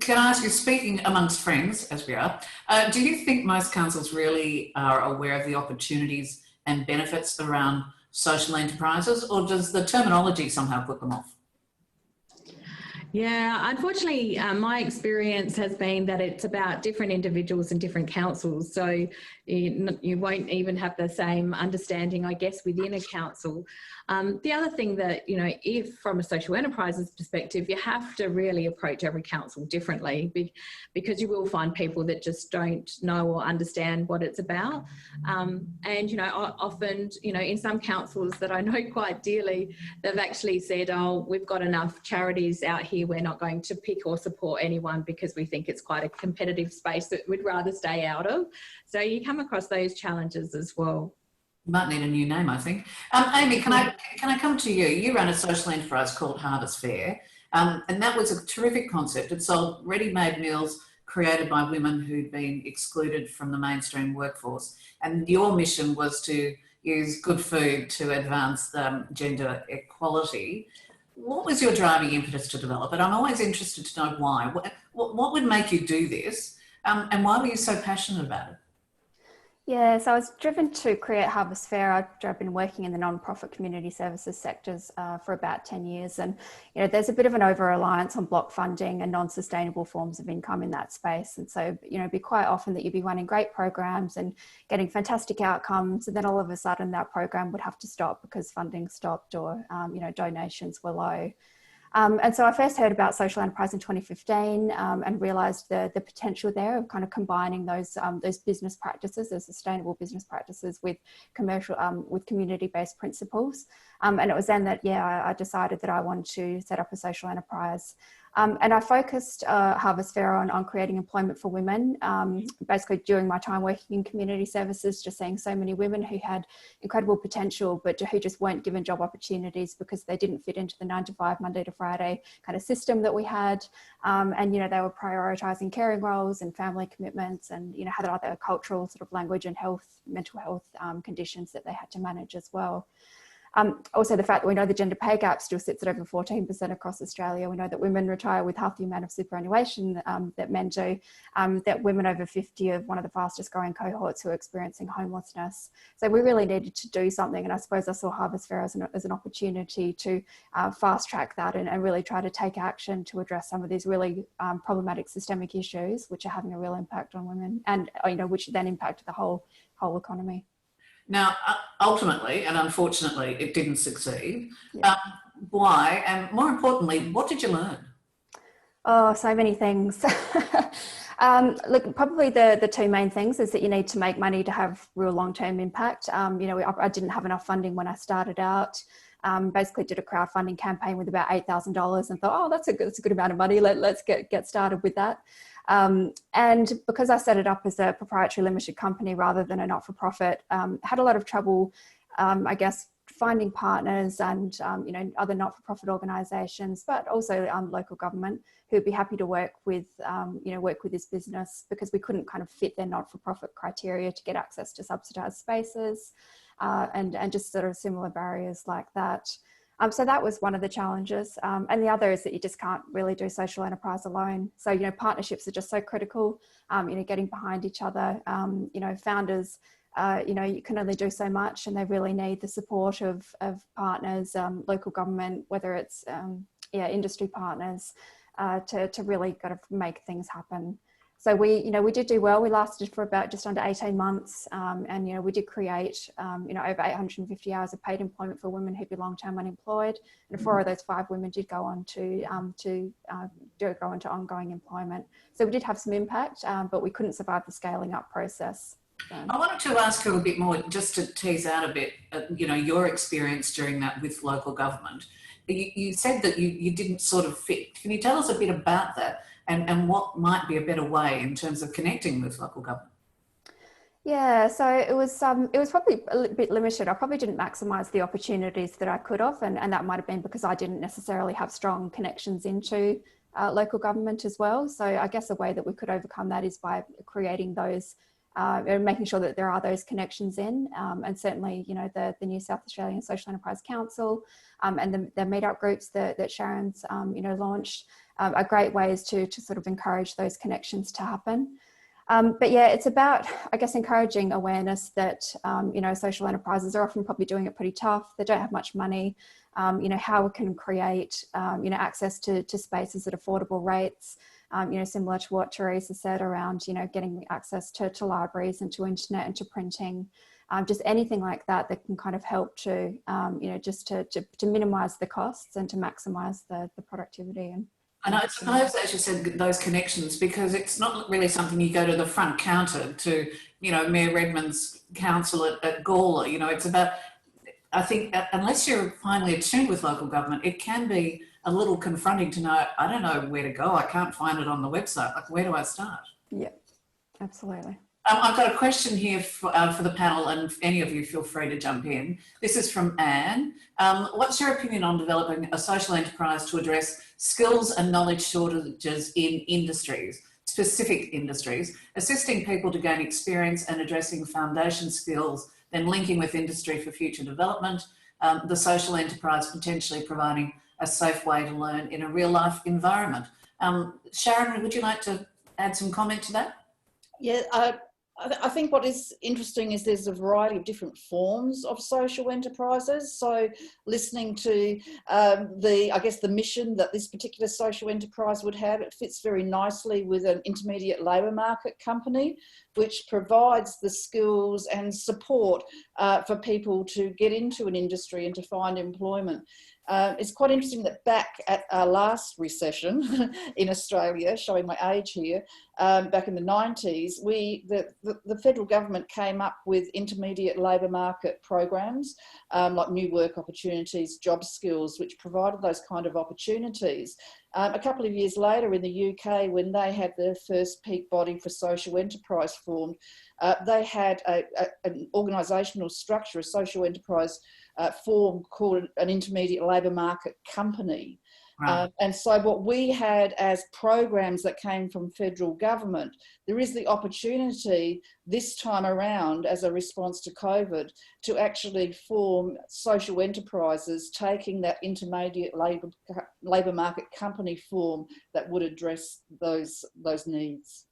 Can I ask you, speaking amongst friends, as we are, do you think most councils really are aware of the opportunities and benefits around social enterprises, or does the terminology somehow put them off? Yeah, unfortunately, my experience has been that it's about different individuals and different councils. So you won't even have the same understanding, I guess, within a council. The other thing that, if from a social enterprises perspective, you have to really approach every council differently, because you will find people that just don't know or understand what it's about. And, often, in some councils that I know quite dearly, they've actually said, oh, we've got enough charities out here, we're not going to pick or support anyone because we think it's quite a competitive space that we'd rather stay out of. So you come across those challenges as well. You might need a new name, I think. Amy, can I come to you? You run a social enterprise called Harvest Fair, and that was a terrific concept. It sold ready-made meals created by women who'd been excluded from the mainstream workforce. And your mission was to use good food to advance gender equality. What was your driving impetus to develop it? I'm always interested to know why. What would make you do this, and why were you so passionate about it? Yeah, so I was driven to create Harvest Fair. I've been working in the non-profit community services sectors for about 10 years. And, there's a bit of an over-reliance on block funding and non-sustainable forms of income in that space. And so, it'd be quite often that you'd be running great programs and getting fantastic outcomes. And then all of a sudden that program would have to stop because funding stopped, or, donations were low. And so I first heard about social enterprise in 2015 and realised the potential there of kind of combining those business practices, those sustainable business practices with with community-based principles. And it was then that, I decided that I wanted to set up a social enterprise. And I focused Harvest Fair on creating employment for women, basically during my time working in community services, just seeing so many women who had incredible potential, but who just weren't given job opportunities because they didn't fit into the 9 to 5, Monday to Friday kind of system that we had. And, you know, they were prioritising caring roles and family commitments and, you know, had other cultural sort of language and mental health conditions that they had to manage as well. Also, the fact that we know the gender pay gap still sits at over 14% across Australia. We know that women retire with half the amount of superannuation that men do, that women over 50 are one of the fastest growing cohorts who are experiencing homelessness. So we really needed to do something. And I suppose I saw Harvest Fair as an opportunity to fast track that and really try to take action to address some of these really problematic systemic issues, which are having a real impact on women and, you know, which then impact the whole economy. Now, ultimately, and unfortunately, it didn't succeed. Yeah. Why? And more importantly, what did you learn? Oh, so many things. Look, probably the two main things is that you need to make money to have real long-term impact. You know, I didn't have enough funding when I started out. Basically did a crowdfunding campaign with about $8,000 and thought, oh, that's a good amount of money. Let's get started with that. And because I set it up as a proprietary limited company rather than a not-for-profit, had a lot of trouble, I guess, finding partners and, you know, other not-for-profit organisations, but also local government who'd be happy to work with this business because we couldn't kind of fit their not-for-profit criteria to get access to subsidised spaces and just sort of similar barriers like that. So that was one of the challenges. And the other is that you just can't really do social enterprise alone. So, you know, partnerships are just so critical, you know, getting behind each other, you know, founders, you know, you can only do so much and they really need the support of partners, local government, whether it's, industry partners, to really kind of make things happen. So we did do well. We lasted for about just under 18 months. And, you know, we did create, you know, over 850 hours of paid employment for women who'd be long-term unemployed. And 4 of those 5 women did go on to go into ongoing employment. So we did have some impact, but we couldn't survive the scaling up process. So. I wanted to ask you a bit more, just to tease out a bit, you know, your experience during that with local government. You said that you didn't sort of fit. Can you tell us a bit about that? And what might be a better way in terms of connecting with local government? Yeah, so it was probably a bit limited. I probably didn't maximise the opportunities that I could have, and that might have been because I didn't necessarily have strong connections into local government as well. So I guess a way that we could overcome that is by creating those, and making sure that there are those connections in, and certainly, you know, the New South Australian Social Enterprise Council and the meetup groups that Sharon's, you know, launched are great ways to sort of encourage those connections to happen. But yeah, it's about, I guess, encouraging awareness that, you know, social enterprises are often probably doing it pretty tough. They don't have much money. You know, how we can create, you know, access to spaces at affordable rates, you know, similar to what Theresa said around, you know, getting access to libraries and to internet and to printing, just anything like that can kind of help to, you know, just to minimise the costs and to maximise the productivity. And I suppose, as you said, those connections, because it's not really something you go to the front counter to, you know, Mayor Redmond's council at Gawler. You know, it's about, I think, unless you're finally attuned with local government, it can be a little confronting to know, I don't know where to go. I can't find it on the website. Like, where do I start? Yeah, absolutely. I've got a question here for the panel, and if any of you feel free to jump in. This is from Anne. What's your opinion on developing a social enterprise to address skills and knowledge shortages in industries, specific industries, assisting people to gain experience and addressing foundation skills, then linking with industry for future development, the social enterprise potentially providing a safe way to learn in a real life environment? Sharon, would you like to add some comment to that? Yeah, I think what is interesting is there's a variety of different forms of social enterprises. So listening to the mission that this particular social enterprise would have, it fits very nicely with an intermediate labour market company, which provides the skills and support for people to get into an industry and to find employment. It's quite interesting that back at our last recession in Australia, showing my age here, back in the 90s, the federal government came up with intermediate labour market programs like new work opportunities, job skills, which provided those kind of opportunities. A couple of years later in the UK, when they had their first peak body for social enterprise formed, they had an organisational structure, a social enterprise form called an intermediate labour market company. Right. And so what we had as programs that came from federal government, there is the opportunity this time around as a response to COVID to actually form social enterprises taking that intermediate labour market company form that would address those needs.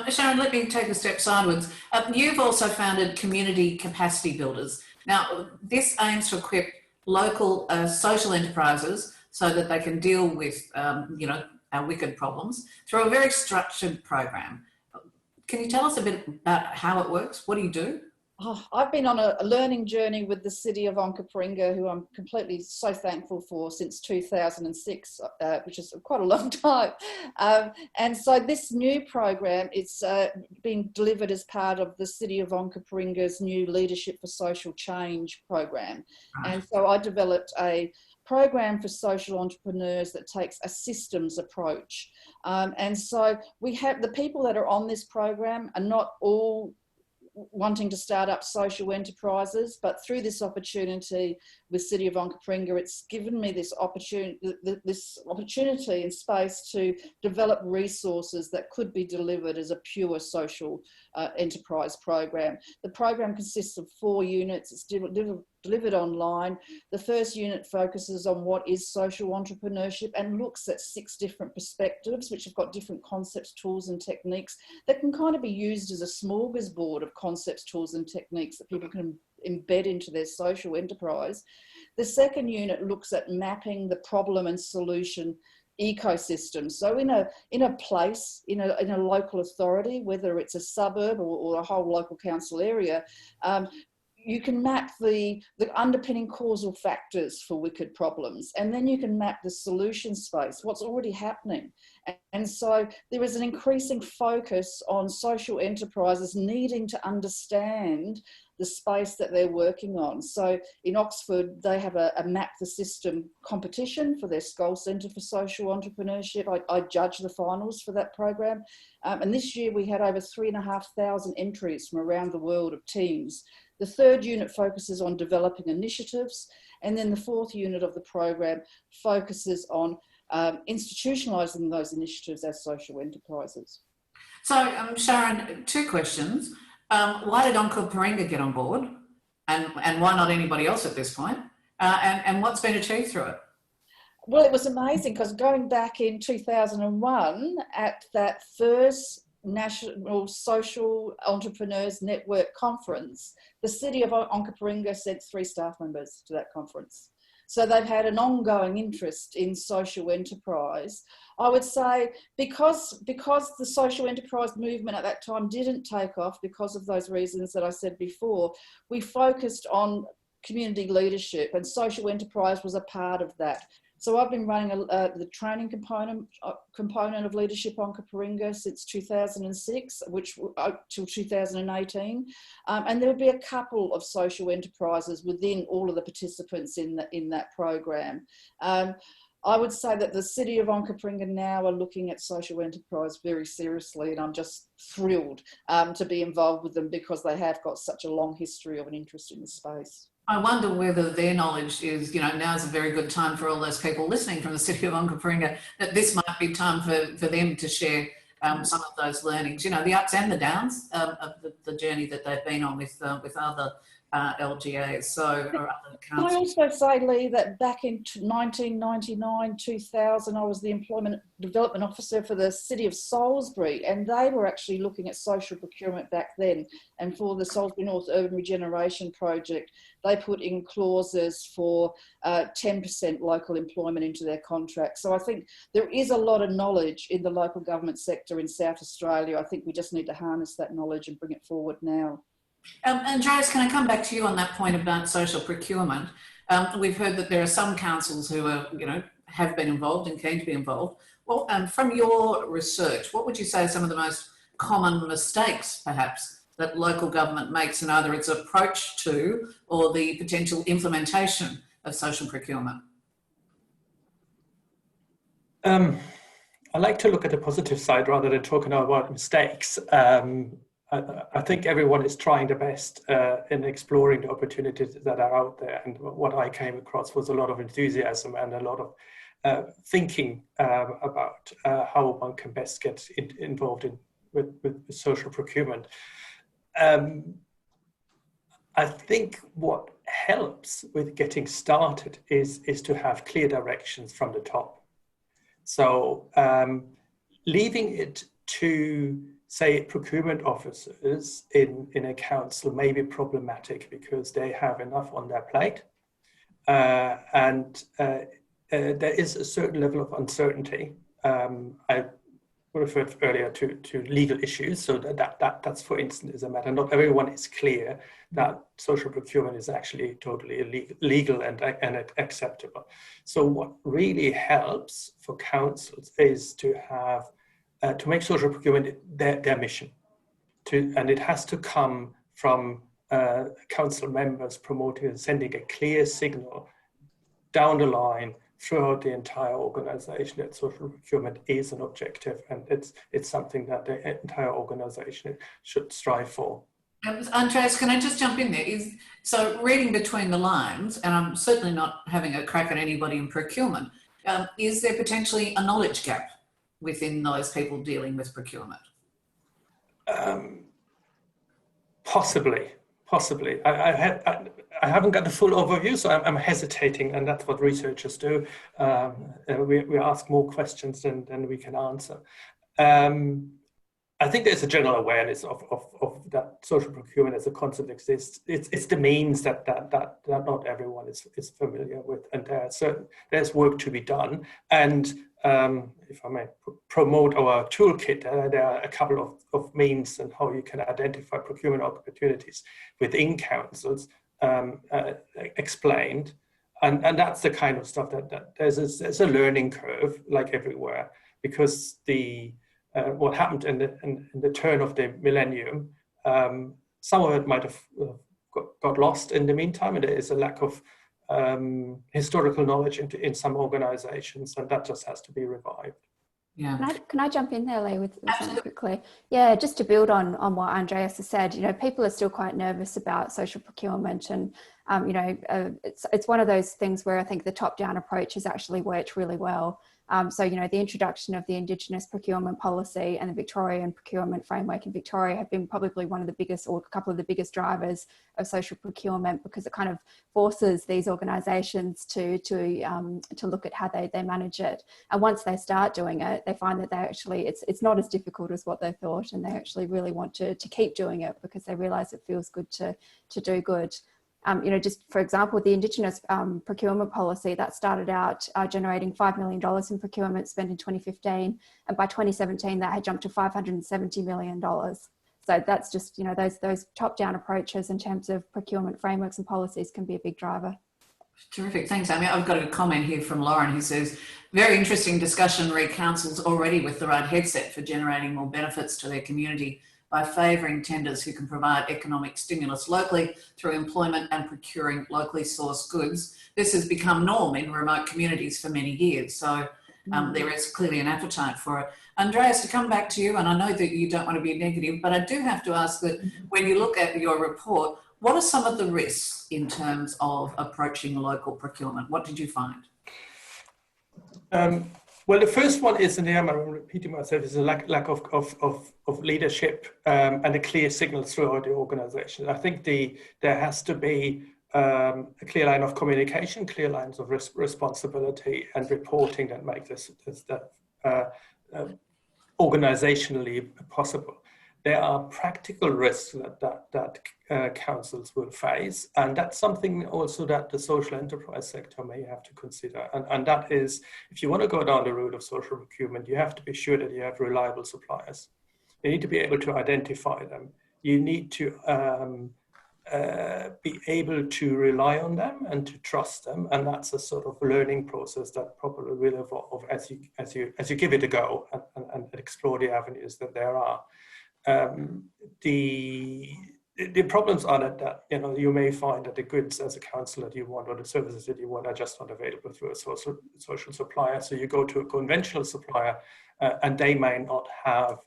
Sharon, let me take a step sideways. You've also founded Community Capacity Builders. Now, this aims to equip local social enterprises so that they can deal with, our wicked problems through a very structured program. Can you tell us a bit about how it works? What do you do? Oh, I've been on a learning journey with the city of Onkaparinga, who I'm completely so thankful for, since 2006, which is quite a long time. And so this new program, it's being delivered as part of the city of Onkaparinga's new Leadership for Social Change program. Right. And so I developed a program for social entrepreneurs that takes a systems approach. And so we have the people that are on this program are not all wanting to start up social enterprises, but through this opportunity with City of Onkaparinga, it's given me this opportunity and space to develop resources that could be delivered as a pure social enterprise program. The program consists of 4 units. It's delivered online. The first unit focuses on what is social entrepreneurship and looks at 6 different perspectives, which have got different concepts, tools and techniques that can kind of be used as a smorgasbord of concepts, tools and techniques that people can embed into their social enterprise. The second unit looks at mapping the problem and solution ecosystem. So in a place, in a local authority, whether it's a suburb or a whole local council area, you can map the underpinning causal factors for wicked problems, and then you can map the solution space, what's already happening. And so there is an increasing focus on social enterprises needing to understand the space that they're working on. So in Oxford, they have a Map the System competition for their Skoll Centre for Social Entrepreneurship. I judge the finals for that program. And this year we had over 3,500 entries from around the world of teams. The third unit focuses on developing initiatives. And then the fourth unit of the program focuses on institutionalising those initiatives as social enterprises. So Sharon, 2 questions. Why did Onkaparinga get on board, and why not anybody else at this point? And what's been achieved through it? Well, it was amazing because going back in 2001 at that first National Social Entrepreneurs Network conference, the city of Onkaparinga sent 3 staff members to that conference. So they've had an ongoing interest in social enterprise. I would say because the social enterprise movement at that time didn't take off because of those reasons that I said before, we focused on community leadership, and social enterprise was a part of that. So I've been running the training component of Leadership Onkaparinga since 2006, which till 2018, and there will be a couple of social enterprises within all of the participants in that program. I would say that the City of Onkaparinga now are looking at social enterprise very seriously, and I'm just thrilled to be involved with them because they have got such a long history of an interest in the space. I wonder whether their knowledge is, now is a very good time for all those people listening from the City of Onkaparinga, that this might be time for them to share some of those learnings, the ups and the downs of the journey that they've been on with other LGAs. So, or other councils. Can I also say, Leigh, that back in 1999, 2000, I was the Employment Development Officer for the City of Salisbury, and they were actually looking at social procurement back then. And for the Salisbury North Urban Regeneration Project, they put in clauses for 10% local employment into their contracts. So I think there is a lot of knowledge in the local government sector in South Australia. I think we just need to harness that knowledge and bring it forward now. Andreas, can I come back to you on that point about social procurement? We've heard that there are some councils who are, have been involved and keen to be involved. Well, from your research, what would you say are some of the most common mistakes, perhaps, that local government makes in either its approach to or the potential implementation of social procurement? I like to look at the positive side rather than talking about mistakes. I think everyone is trying their best in exploring the opportunities that are out there. And what I came across was a lot of enthusiasm and a lot of thinking about how one can best get involved with social procurement. I think what helps with getting started is to have clear directions from the top. So leaving it to, say, procurement officers in a council may be problematic because they have enough on their plate. And there is a certain level of uncertainty. I referred earlier to legal issues. So that's, for instance, is a matter. Not everyone is clear that social procurement is actually totally legal and acceptable. So what really helps for councils is to have to make social procurement their mission, and it has to come from council members promoting and sending a clear signal down the line throughout the entire organization that social procurement is an objective, and it's something that the entire organization should strive for. Andreas, can I just jump in there? So reading between the lines, and I'm certainly not having a crack at anybody in procurement, is there potentially a knowledge gap within those people dealing with procurement? Possibly. I haven't got the full overview, so I'm hesitating, and that's what researchers do. We ask more questions than we can answer. I think there's a general awareness of that social procurement as a concept exists. It's the means that not everyone is familiar with, and there's work to be done. And if I may promote our toolkit, there are a couple of means and how you can identify procurement opportunities within councils explained, and that's the kind of stuff that there's a learning curve like everywhere, because what happened in the turn of the millennium, some of it might have got lost in the meantime, and there is a lack of historical knowledge in some organizations, and that just has to be revived. Yeah. Can I jump in there, Leigh, with something quickly? Yeah, just to build on what Andreas has said, people are still quite nervous about social procurement, and it's one of those things where I think the top-down approach has actually worked really well. So, the introduction of the Indigenous procurement policy and the Victorian procurement framework in Victoria have been probably one of the biggest, or a couple of the biggest drivers of social procurement, because it kind of forces these organisations to look at how they manage it. And once they start doing it, they find that it's not as difficult as what they thought, and they actually really want to keep doing it because they realise it feels good to do good. Just for example, the Indigenous procurement policy that started out generating $5 million in procurement spent in 2015, and by 2017 that had jumped to $570 million. So that's just, those top-down approaches in terms of procurement frameworks and policies can be a big driver. Terrific, thanks, Amy. I've got a comment here from Lauren who says, very interesting discussion re councils already with the right headset for generating more benefits to their community by favouring tenders who can provide economic stimulus locally through employment and procuring locally sourced goods. This has become norm in remote communities for many years, so there is clearly an appetite for it. Andreas, to come back to you, and I know that you don't want to be negative, but I do have to ask that when you look at your report, what are some of the risks in terms of approaching local procurement? What did you find? Well, the first one is, and I'm repeating myself, is a lack of leadership and a clear signal throughout the organisation. I think there has to be a clear line of communication, clear lines of responsibility and reporting that make this organisationally possible. There are practical risks that councils will face, and that's something also that the social enterprise sector may have to consider. And that is, if you want to go down the route of social procurement, you have to be sure that you have reliable suppliers. You need to be able to identify them. you need to be able to rely on them and to trust them, and that's a sort of learning process that probably will evolve as you give it a go and explore the avenues that there are. The problems are that you may find that the goods as a council that you want or the services that you want are just not available through a social supplier. So you go to a conventional supplier and they may not have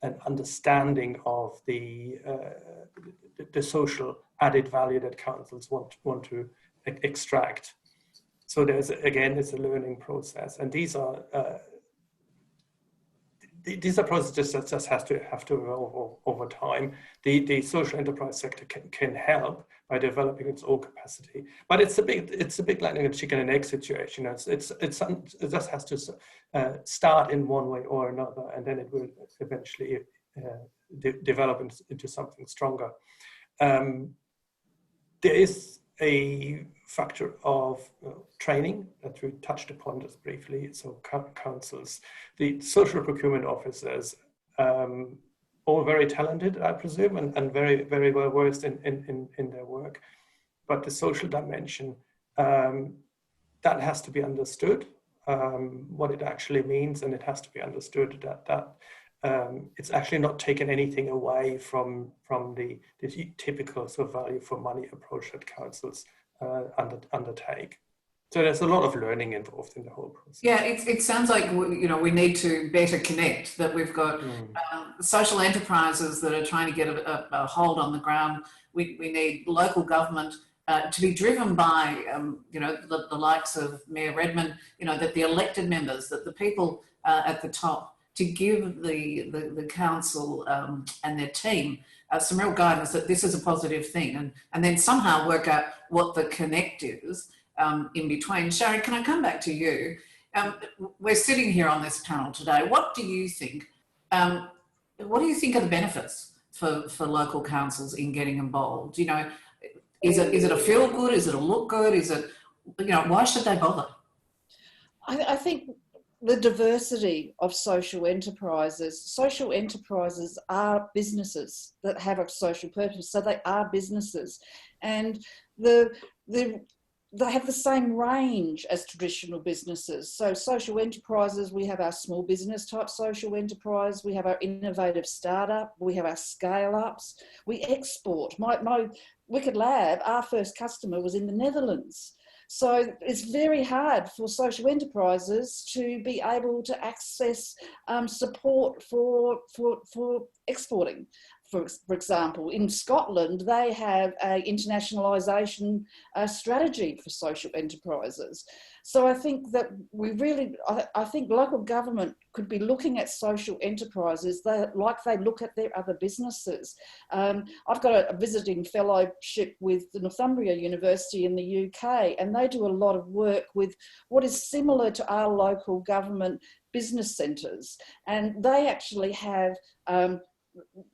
an understanding of the social added value that councils want to extract. So it's a learning process, and these are processes that just have to evolve over time. The social enterprise sector can help by developing its own capacity, but it's a bit like a chicken and egg situation. It just has to start in one way or another, and then it will eventually develop into something stronger. There is a factor of training that we touched upon just briefly. So councils, the social procurement officers, all very talented, I presume, and very, very well versed in their work. But the social dimension, that has to be understood, what it actually means, and it has to be understood that it's actually not taken anything away from the typical sort of value for money approach that councils undertake. So there's a lot of learning involved in the whole process. Yeah, it sounds like we need to better connect, that we've got social enterprises that are trying to get a hold on the ground. We need local government to be driven by the likes of Mayor Redmond, that the elected members, that the people at the top, to give the council and their team some real guidance that this is a positive thing, and then somehow work out what the connect is in between. Sharon, can I come back to you? We're sitting here on this panel today. What do you think? What do you think are the benefits for local councils in getting involved? Is it a feel good? Is it a look good? Is it, why should they bother? I think the diversity of social enterprises are businesses that have a social purpose, so they are businesses, and they have the same range as traditional businesses. So social enterprises, we have our small business type social enterprise, we have our innovative startup, we have our scale ups, we export. My Wicked Lab, our first customer was in the Netherlands. So it's very hard for social enterprises to be able to access support for exporting. For example, in Scotland, they have an internationalisation strategy for social enterprises. So I think that I think local government could be looking at social enterprises like they look at their other businesses. I've got a visiting fellowship with the Northumbria University in the UK, and they do a lot of work with what is similar to our local government business centres. And they actually have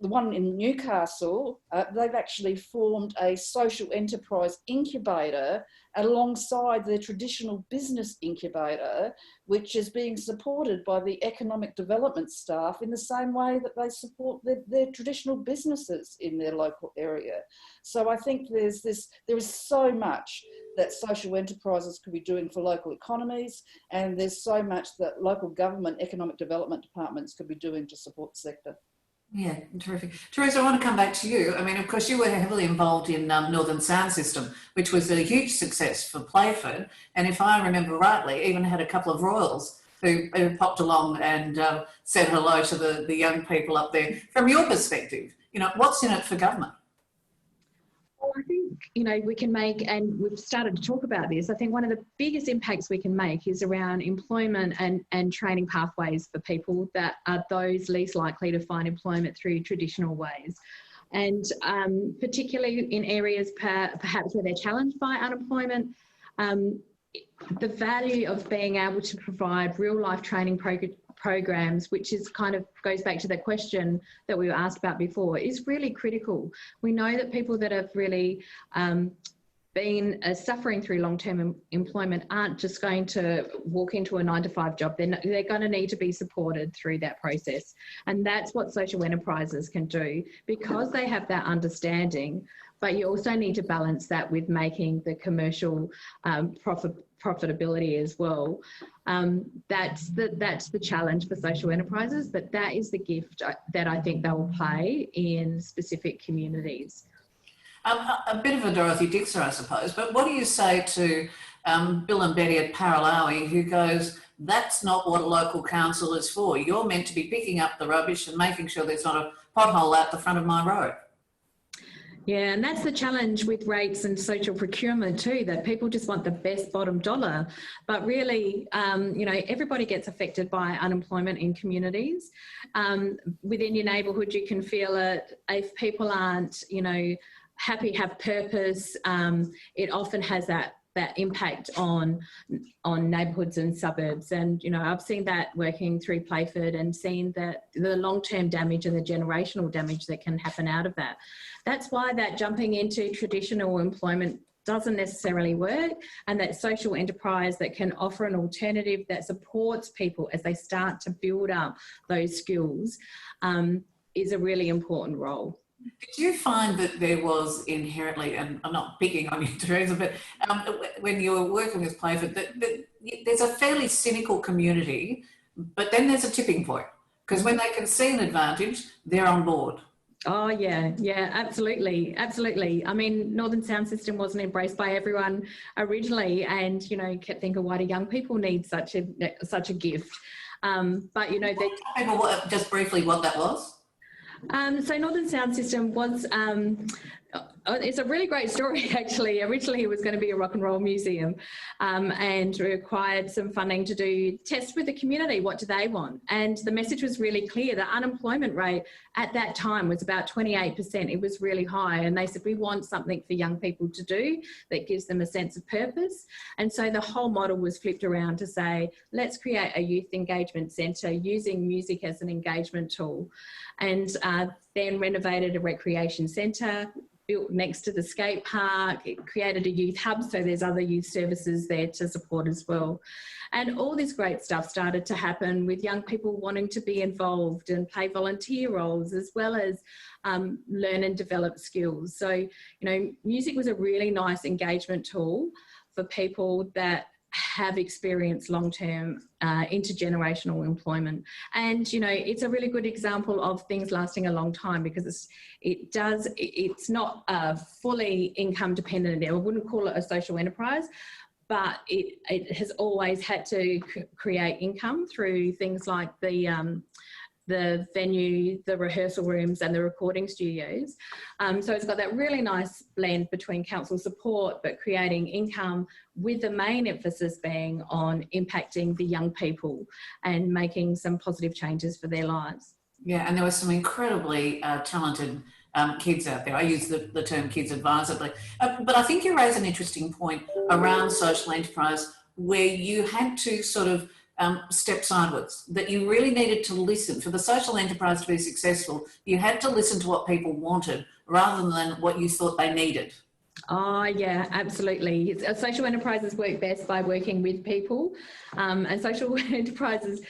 the one in Newcastle, they've actually formed a social enterprise incubator alongside their traditional business incubator, which is being supported by the economic development staff in the same way that they support their traditional businesses in their local area. So I think there is so much that social enterprises could be doing for local economies, and there's so much that local government economic development departments could be doing to support the sector. Yeah, terrific. Theresa, I want to come back to you. I mean, of course, you were heavily involved in Northern Sound System, which was a huge success for Playford. And if I remember rightly, even had a couple of royals who popped along and said hello to the young people up there. From your perspective, what's in it for government? Well, I think, we can make, and we've started to talk about this, I think one of the biggest impacts we can make is around employment and training pathways for people that are those least likely to find employment through traditional ways. And particularly in areas perhaps where they're challenged by unemployment, the value of being able to provide real life training programs, which is goes back to the question that we were asked about before, is really critical. We know that people that have really been suffering through long-term employment aren't just going to walk into a 9-to-5 job. They're going to need to be supported through that process. And that's what social enterprises can do, because they have that understanding. But you also need to balance that with making the commercial profitability as well. That's the challenge for social enterprises, but that is the gift that I think they will play in specific communities. A bit of a Dorothy Dixer, I suppose, but what do you say to Bill and Betty at Paralawi, who goes, that's not what a local council is for. You're meant to be picking up the rubbish and making sure there's not a pothole out the front of my road. Yeah, and that's the challenge with rates and social procurement too, that people just want the best bottom dollar. But really, you know, everybody gets affected by unemployment in communities. Within your neighbourhood, you can feel it. If people aren't, you know, happy, have purpose, it often has that impact on neighbourhoods and suburbs. And, you know, I've seen that working through Playford and seen that the long-term damage and the generational damage that can happen out of that. That's why that jumping into traditional employment doesn't necessarily work, and that social enterprise that can offer an alternative that supports people as they start to build up those skills is a really important role. Did you find that there was inherently, and I'm not picking on you, Theresa, but when you were working with Playford, that there's a fairly cynical community, but then there's a tipping point, because when they can see an advantage, they're on board. Oh, yeah, absolutely, absolutely. I mean, Northern Sound System wasn't embraced by everyone originally, and, you know, kept thinking, why do young people need such a gift? But, you know, just briefly what that was. So Northern Sound System was, it's a really great story actually. Originally it was going to be a rock and roll museum and required some funding to do tests with the community. What do they want? And the message was really clear. The unemployment rate at that time was about 28%. It was really high. And they said, we want something for young people to do that gives them a sense of purpose. And so the whole model was flipped around to say, let's create a youth engagement centre using music as an engagement tool. And then renovated a recreation centre, built next to the skate park. It created a youth hub, so there's other youth services there to support as well. And all this great stuff started to happen with young people wanting to be involved and play volunteer roles, as well as learn and develop skills. So, you know, music was a really nice engagement tool for people that have experienced long-term intergenerational employment. And, you know, it's a really good example of things lasting a long time, because it's not fully income dependent. I wouldn't call it a social enterprise, but it has always had to create income through things like the venue, the rehearsal rooms and the recording studios. So it's got that really nice blend between council support but creating income, with the main emphasis being on impacting the young people and making some positive changes for their lives. Yeah, and there were some incredibly talented kids out there. I use the term kids advisedly. But I think you raise an interesting point around social enterprise, where you had to sort of step sideways, that you really needed to listen. For the social enterprise to be successful, you had to listen to what people wanted rather than what you thought they needed. Oh, yeah, absolutely. Social enterprises work best by working with people, and social enterprises,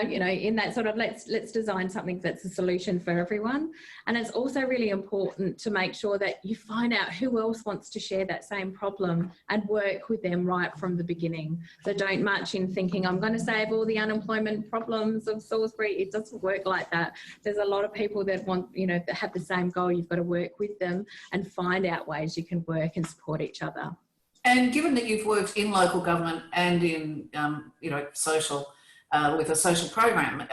you know, in that sort of let's design something that's a solution for everyone. And it's also really important to make sure that you find out who else wants to share that same problem and work with them right from the beginning. So don't march in thinking, I'm going to save all the unemployment problems of Salisbury. It doesn't work like that. There's a lot of people that want, you know, that have the same goal. You've got to work with them and find out ways you can work and support each other. And given that you've worked in local government and in, you know, social, with a social program,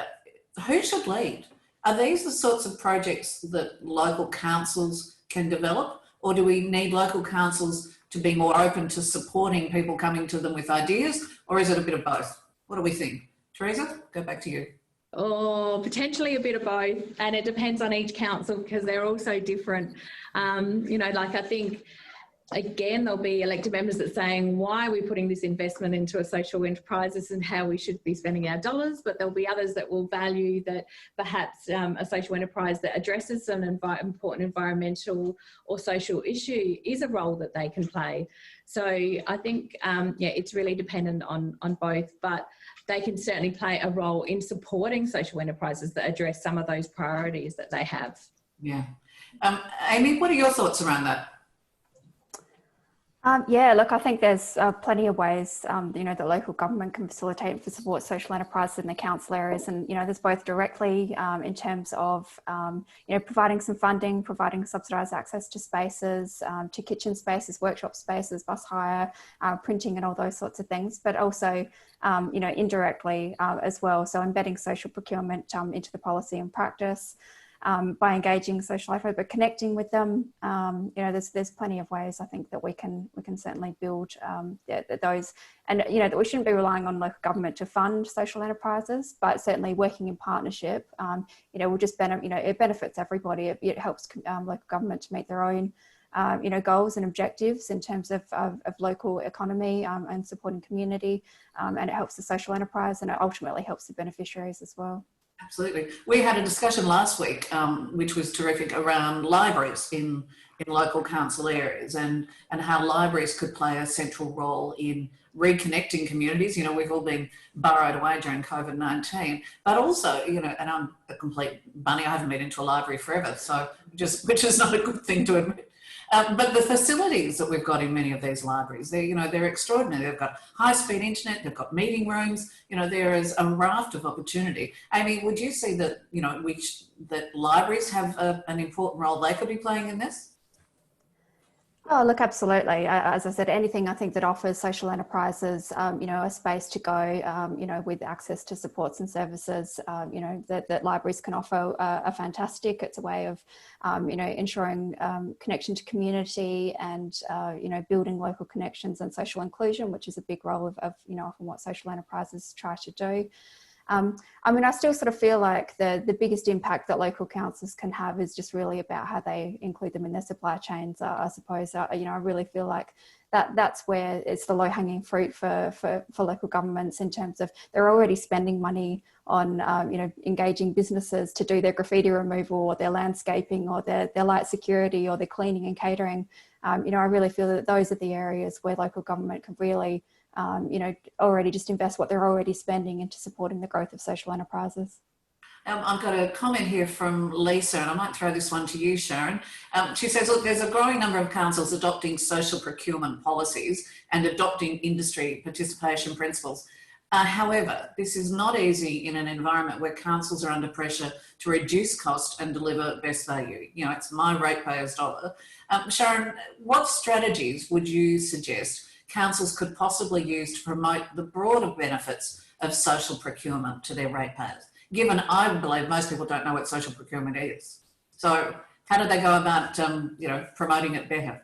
who should lead? Are these the sorts of projects that local councils can develop, or do we need local councils to be more open to supporting people coming to them with ideas, or is it a bit of both? What do we think? Theresa, go back to you. Oh, potentially a bit of both, and it depends on each council because they're all so different. You know, like I think again, there'll be elected members that are saying, why are we putting this investment into a social enterprise? This isn't how we should be spending our dollars. But there'll be others that will value that perhaps a social enterprise that addresses an important environmental or social issue is a role that they can play. So I think, yeah, it's really dependent on both, but they can certainly play a role in supporting social enterprises that address some of those priorities that they have. Yeah. Amy, what are your thoughts around that? Yeah, look, I think there's plenty of ways, you know, that local government can facilitate and support social enterprises in the council areas. And, you know, there's both directly in terms of, you know, providing some funding, providing subsidised access to spaces, to kitchen spaces, workshop spaces, bus hire, printing and all those sorts of things, but also, you know, indirectly as well. So embedding social procurement into the policy and practice. By engaging social life, but connecting with them, you know, there's plenty of ways I think that we can certainly build those, and you know that we shouldn't be relying on local government to fund social enterprises, but certainly working in partnership, you know, will just benefit. You know, it benefits everybody. It helps local government to meet their own, you know, goals and objectives in terms of local economy and supporting community, and it helps the social enterprise, and it ultimately helps the beneficiaries as well. Absolutely. We had a discussion last week, which was terrific, around libraries in local council areas and how libraries could play a central role in reconnecting communities. You know, we've all been burrowed away during COVID-19, but also, you know, and I'm a complete bunny, I haven't been into a library forever, so which is not a good thing to admit. But the facilities that we've got in many of these libraries, they're extraordinary. They've got high-speed internet, they've got meeting rooms. You know, there is a raft of opportunity. Amy, would you see that, you know, that libraries have an important role they could be playing in this? Oh, look, absolutely. As I said, anything I think that offers social enterprises, you know, a space to go, you know, with access to supports and services, you know, that libraries can offer are fantastic. It's a way of, you know, ensuring connection to community and, you know, building local connections and social inclusion, which is a big role of you know, often what social enterprises try to do. I mean, I still sort of feel like the biggest impact that local councils can have is just really about how they include them in their supply chains. I suppose, you know, I really feel like that's where it's the low-hanging fruit for local governments, in terms of they're already spending money on, you know, engaging businesses to do their graffiti removal or their landscaping or their light security or their cleaning and catering. You know, I really feel that those are the areas where local government can really, you know, already just invest what they're already spending into supporting the growth of social enterprises. I've got a comment here from Lisa, and I might throw this one to you, Sharon. She says, look, there's a growing number of councils adopting social procurement policies and adopting industry participation principles. However, this is not easy in an environment where councils are under pressure to reduce cost and deliver best value. You know, it's my ratepayers' dollar. Sharon, what strategies would you suggest councils could possibly use to promote the broader benefits of social procurement to their ratepayers, given I believe most people don't know what social procurement is? So how do they go about, you know, promoting it better?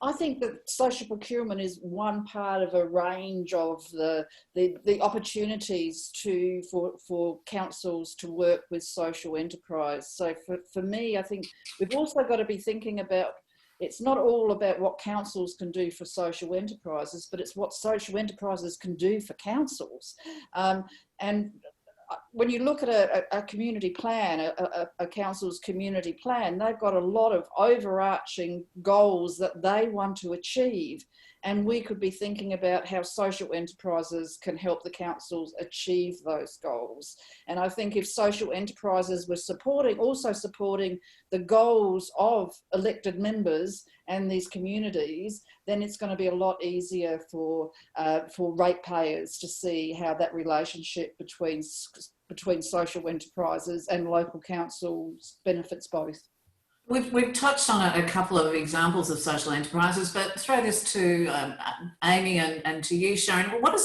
I think that social procurement is one part of a range of the opportunities for councils to work with social enterprise. So for me, I think we've also got to be thinking about, it's not all about what councils can do for social enterprises, but it's what social enterprises can do for councils. And when you look at a community plan, a council's community plan, they've got a lot of overarching goals that they want to achieve. And we could be thinking about how social enterprises can help the councils achieve those goals. And I think if social enterprises were also supporting the goals of elected members and these communities, then it's going to be a lot easier for ratepayers to see how that relationship between social enterprises and local councils benefits both. We've touched on a couple of examples of social enterprises, but throw this to Amy and to you, Sharon. What are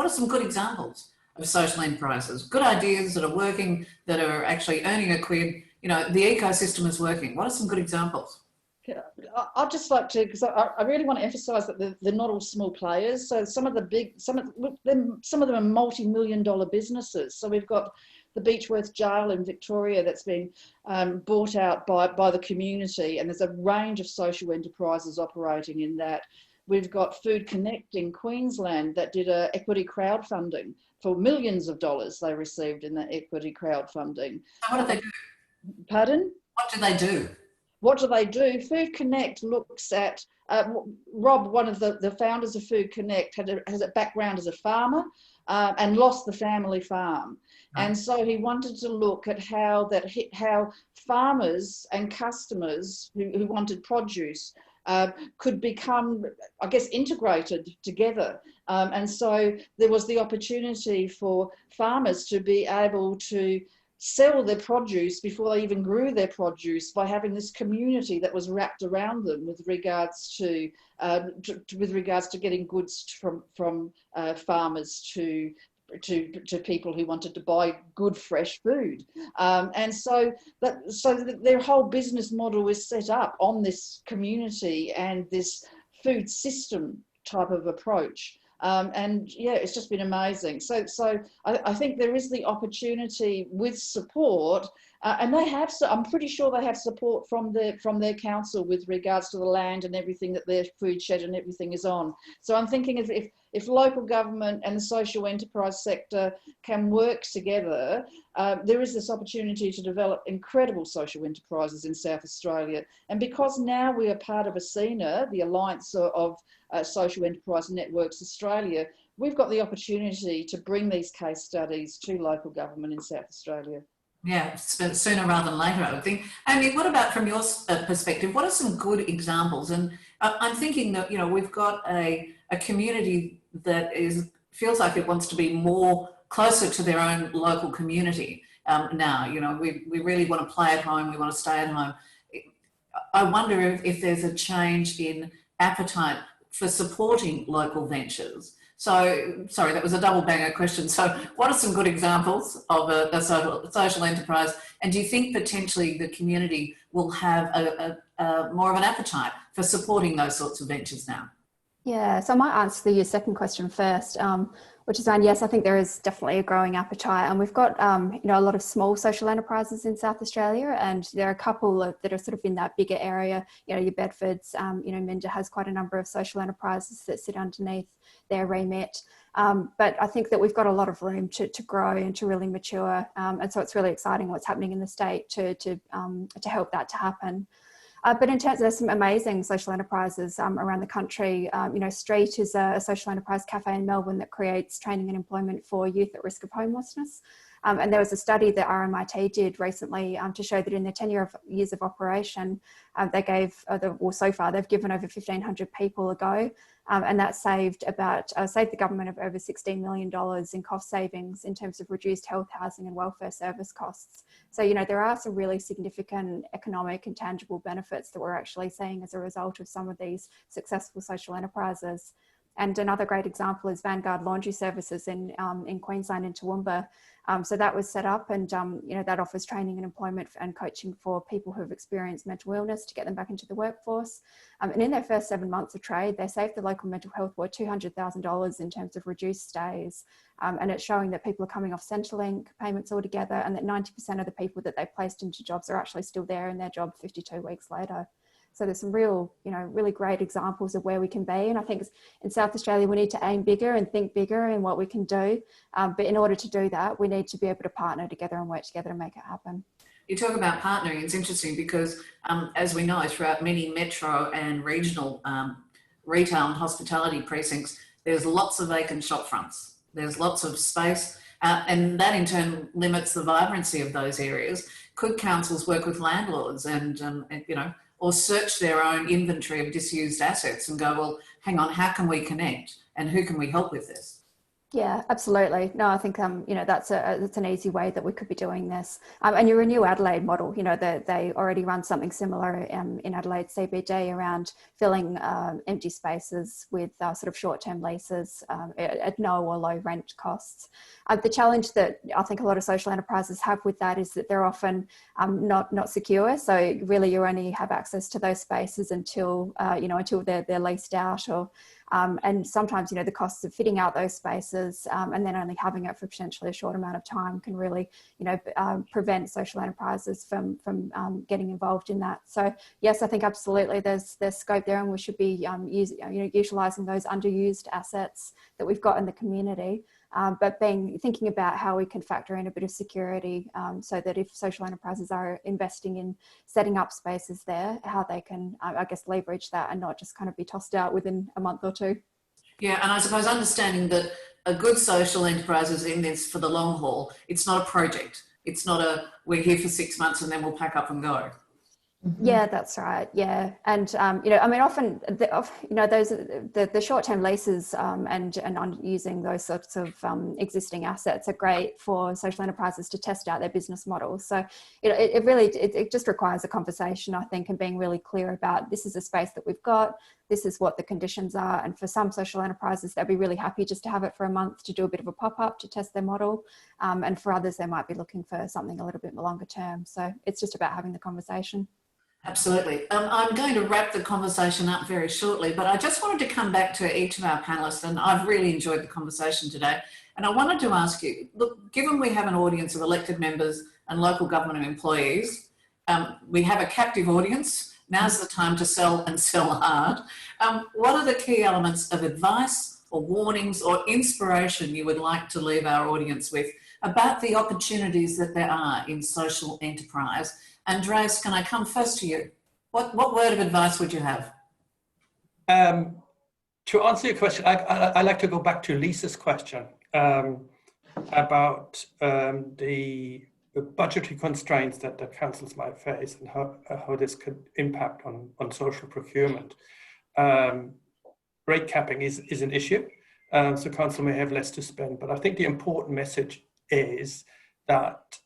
some good examples of social enterprises? Good ideas that are working, that are actually earning a quid. You know, the ecosystem is working. What are some good examples? I'd just like to, because I really want to emphasise that they're not all small players. So some of them are multi-million-dollar businesses. So we've got the Beechworth Jail in Victoria that's been bought out by the community, and there's a range of social enterprises operating in that. We've got Food Connect in Queensland that did a equity crowdfunding for millions of dollars they received in that equity crowdfunding. So what do they do? Pardon? What do they do? What do they do? Food Connect looks at, Rob, one of the founders of Food Connect, has a background as a farmer and lost the family farm. Right. And so he wanted to look at how farmers and customers who wanted produce could become, I guess, integrated together. And so there was the opportunity for farmers to be able to sell their produce before they even grew their produce by having this community that was wrapped around them with regards to getting goods from farmers to people who wanted to buy good fresh food, and so their whole business model is set up on this community and this food system type of approach. And yeah, it's just been amazing. So I think there is the opportunity with support, and they have. So I'm pretty sure they have support from their council with regards to the land and everything that their food shed and everything is on. So I'm thinking if local government and the social enterprise sector can work together, there is this opportunity to develop incredible social enterprises in South Australia. And because now we are part of ASENA, the Alliance of Social Enterprise Networks Australia, we've got the opportunity to bring these case studies to local government in South Australia. Yeah, sooner rather than later, I would think. Amy, what about from your perspective? What are some good examples? And I'm thinking that, you know, we've got a community that feels like it wants to be more closer to their own local community now. You know, we really want to play at home, we want to stay at home. I wonder if there's a change in appetite for supporting local ventures. So, sorry, that was a double banger question. So what are some good examples of a social enterprise? And do you think potentially the community will have more of an appetite for supporting those sorts of ventures now? Yeah, so I might answer your second question first, which is on, yes, I think there is definitely a growing appetite, and we've got you know, a lot of small social enterprises in South Australia, and there are a couple that are sort of in that bigger area. You know, your Bedfords, you know, Minda has quite a number of social enterprises that sit underneath their remit, but I think that we've got a lot of room to grow and to really mature, and so it's really exciting what's happening in the state to help that to happen. But in terms of, there's some amazing social enterprises around the country. You know, Street is a social enterprise cafe in Melbourne that creates training and employment for youth at risk of homelessness. And there was a study that RMIT did recently to show that in their 10 years of operation, they gave, so far, they've given over 1,500 people a go. And that saved the government of over $16 million in cost savings in terms of reduced health, housing and welfare service costs. So, you know, there are some really significant economic and tangible benefits that we're actually seeing as a result of some of these successful social enterprises. And another great example is Vanguard Laundry Services in Queensland, in Toowoomba. So that was set up, and you know, that offers training and employment and coaching for people who have experienced mental illness to get them back into the workforce. And in their first 7 months of trade, they saved the local mental health board $200,000 in terms of reduced stays. And it's showing that people are coming off Centrelink payments altogether, and that 90% of the people that they placed into jobs are actually still there in their job 52 weeks later. So there's some real, you know, really great examples of where we can be. And I think in South Australia, we need to aim bigger and think bigger in what we can do. But in order to do that, we need to be able to partner together and work together to make it happen. You talk about partnering. It's interesting because, as we know, throughout many metro and regional retail and hospitality precincts, there's lots of vacant shop fronts. There's lots of space, and that in turn limits the vibrancy of those areas. Could councils work with landlords and you know, or search their own inventory of disused assets and go, well, hang on, how can we connect and who can we help with this? Yeah, absolutely. No, I think, you know, that's an easy way that we could be doing this. And your Renew Adelaide model, you know, they already run something similar in Adelaide CBD around filling empty spaces with sort of short-term leases at no or low rent costs. The challenge that I think a lot of social enterprises have with that is that they're often not secure. So really you only have access to those spaces until, you know, until they're leased out, or And sometimes, you know, the costs of fitting out those spaces and then only having it for potentially a short amount of time can really, you know, prevent social enterprises from getting involved in that. So yes, I think absolutely there's scope there, and we should be utilising those underused assets that we've got in the community. But thinking about how we can factor in a bit of security so that if social enterprises are investing in setting up spaces there, how they can, I guess, leverage that and not just kind of be tossed out within a month or two. Yeah, and I suppose understanding that a good social enterprise is in this for the long haul. It's not a project. It's not a, we're here for 6 months and then we'll pack up and go. Yeah, that's right. Yeah, and you know, I mean, often, you know, those the short-term leases and on using those sorts of existing assets are great for social enterprises to test out their business models. So, you know, it really just requires a conversation, I think, and being really clear about this is a space that we've got. This is what the conditions are, and for some social enterprises, they'll be really happy just to have it for a month to do a bit of a pop-up to test their model, and for others, they might be looking for something a little bit more longer term. So it's just about having the conversation. Absolutely. I'm going to wrap the conversation up very shortly, but I just wanted to come back to each of our panellists, and I've really enjoyed the conversation today. And I wanted to ask you, look, given we have an audience of elected members and local government employees, we have a captive audience. Now's the time to sell and sell hard. What are the key elements of advice or warnings or inspiration you would like to leave our audience with about the opportunities that there are in social enterprise? Andreas, can I come first to you? What word of advice would you have? To answer your question, I like to go back to Lisa's question about the budgetary constraints that the councils might face and how this could impact on social procurement. Rate capping is an issue, so council may have less to spend, but I think the important message is that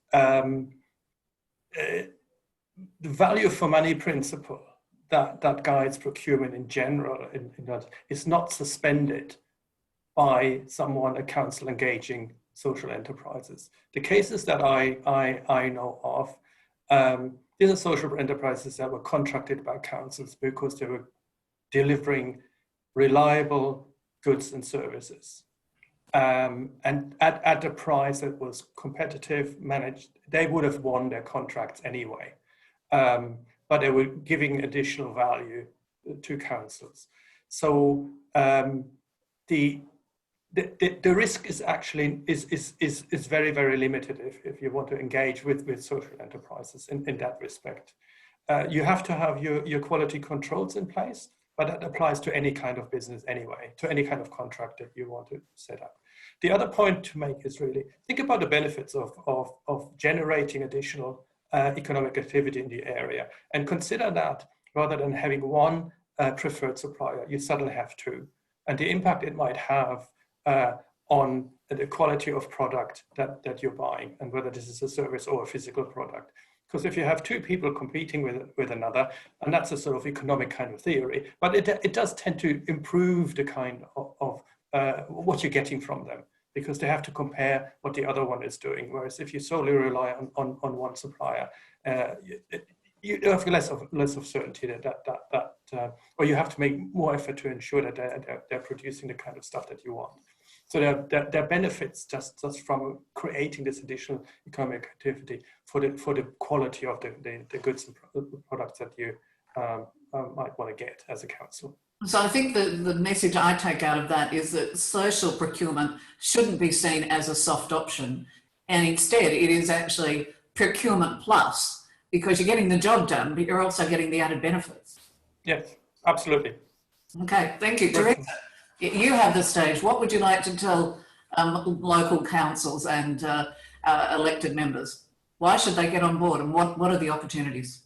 the value for money principle that guides procurement in general is not suspended by someone, a council engaging social enterprises. The cases that I know of, these are social enterprises that were contracted by councils because they were delivering reliable goods and services. And at a price that was competitive, managed, they would have won their contracts anyway. But they were giving additional value to councils. So the risk is actually is very, very limited if you want to engage with social enterprises in that respect. You have to have your quality controls in place, but that applies to any kind of business anyway, to any kind of contract that you want to set up. The other point to make is really think about the benefits of generating additional economic activity in the area, and consider that rather than having one preferred supplier, you suddenly have two, and the impact it might have on the quality of product that you're buying, and whether this is a service or a physical product. Because if you have two people competing with another, and that's a sort of economic kind of theory, but it does tend to improve the kind of what you're getting from them, because they have to compare what the other one is doing. Whereas if you solely rely on one supplier, you have less of certainty that or you have to make more effort to ensure that they're producing the kind of stuff that you want. So there are benefits just from creating this additional economic activity for the quality of the goods and products that you might want to get as a council. So I think the message I take out of that is that social procurement shouldn't be seen as a soft option, and instead it is actually procurement plus, because you're getting the job done, but you're also getting the added benefits. Yes, absolutely. Okay, thank you. Theresa, you have the stage. What would you like to tell local councils and elected members? Why should they get on board, and what are the opportunities?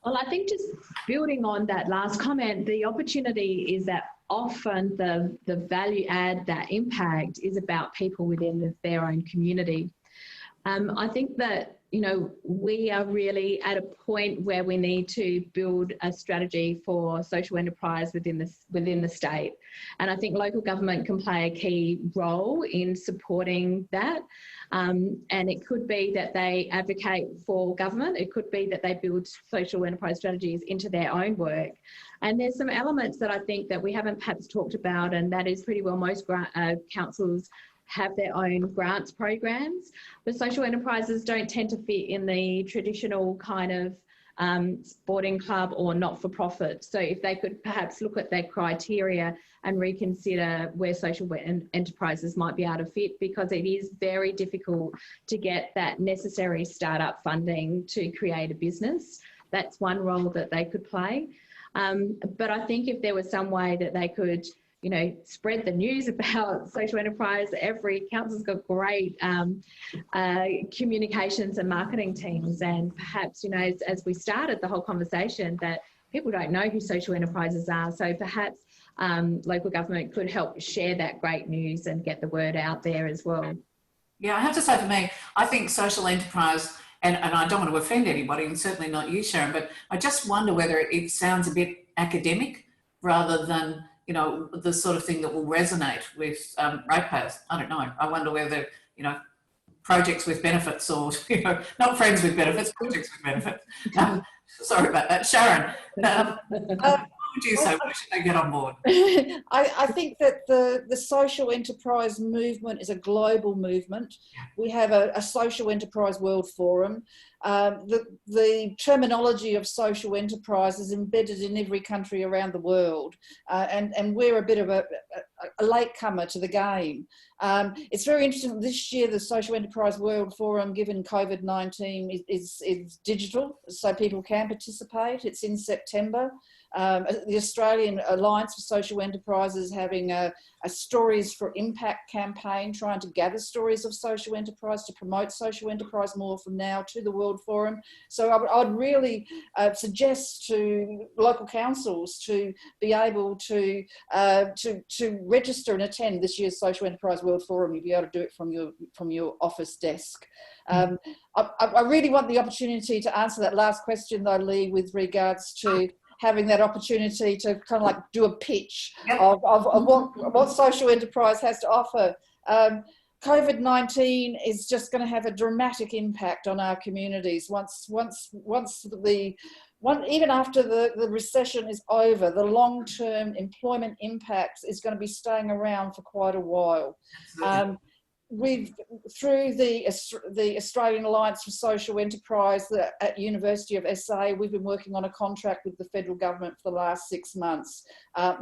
Well, I think just building on that last comment, the opportunity is that often the value add, that impact is about people within their own community. I think that, you know, we are really at a point where we need to build a strategy for social enterprise within the state. And I think local government can play a key role in supporting that. And it could be that they advocate for government. It could be that they build social enterprise strategies into their own work. And there's some elements that I think that we haven't perhaps talked about, and that is pretty well most councils have their own grants programs, but social enterprises don't tend to fit in the traditional kind of sporting club or not-for-profit. So if they could perhaps look at their criteria and reconsider where social enterprises might be able to fit, because it is very difficult to get that necessary startup funding to create a business. That's one role that they could play. But I think if there was some way that they could, you know, spread the news about social enterprise. Every council's got great communications and marketing teams, and perhaps, you know, as we started the whole conversation, that people don't know who social enterprises are. So perhaps local government could help share that great news and get the word out there as well. Yeah, I have to say, for me, I think social enterprise, and I don't want to offend anybody, and certainly not you, Sharon, but I just wonder whether it sounds a bit academic rather than, you know, the sort of thing that will resonate with ratepayers. I don't know. I wonder whether, you know, projects with benefits, or, you know, not friends with benefits, projects with benefits. Sorry about that. Sharon, what would you say? Why should they get on board? I think that the social enterprise movement is a global movement. We have a social enterprise world forum. The terminology of social enterprise is embedded in every country around the world, and we're a bit of a latecomer to the game. It's very interesting. This year, the Social Enterprise World Forum, given COVID-19, is digital, so people can participate. It's in September. The Australian Alliance for Social Enterprises having a Stories for Impact campaign, trying to gather stories of social enterprise to promote social enterprise more from now to the World Forum. So I'd really suggest to local councils to be able to register and attend this year's Social Enterprise World Forum. You'll be able to do it from your office desk. I really want the opportunity to answer that last question though, Leigh, with regards to having that opportunity to kind of like do a pitch of what social enterprise has to offer. COVID-19 is just going to have a dramatic impact on our communities. Even after the recession is over, the long-term employment impacts is going to be staying around for quite a while. Through the Australian Alliance for Social Enterprise at University of SA, we've been working on a contract with the federal government for the last 6 months,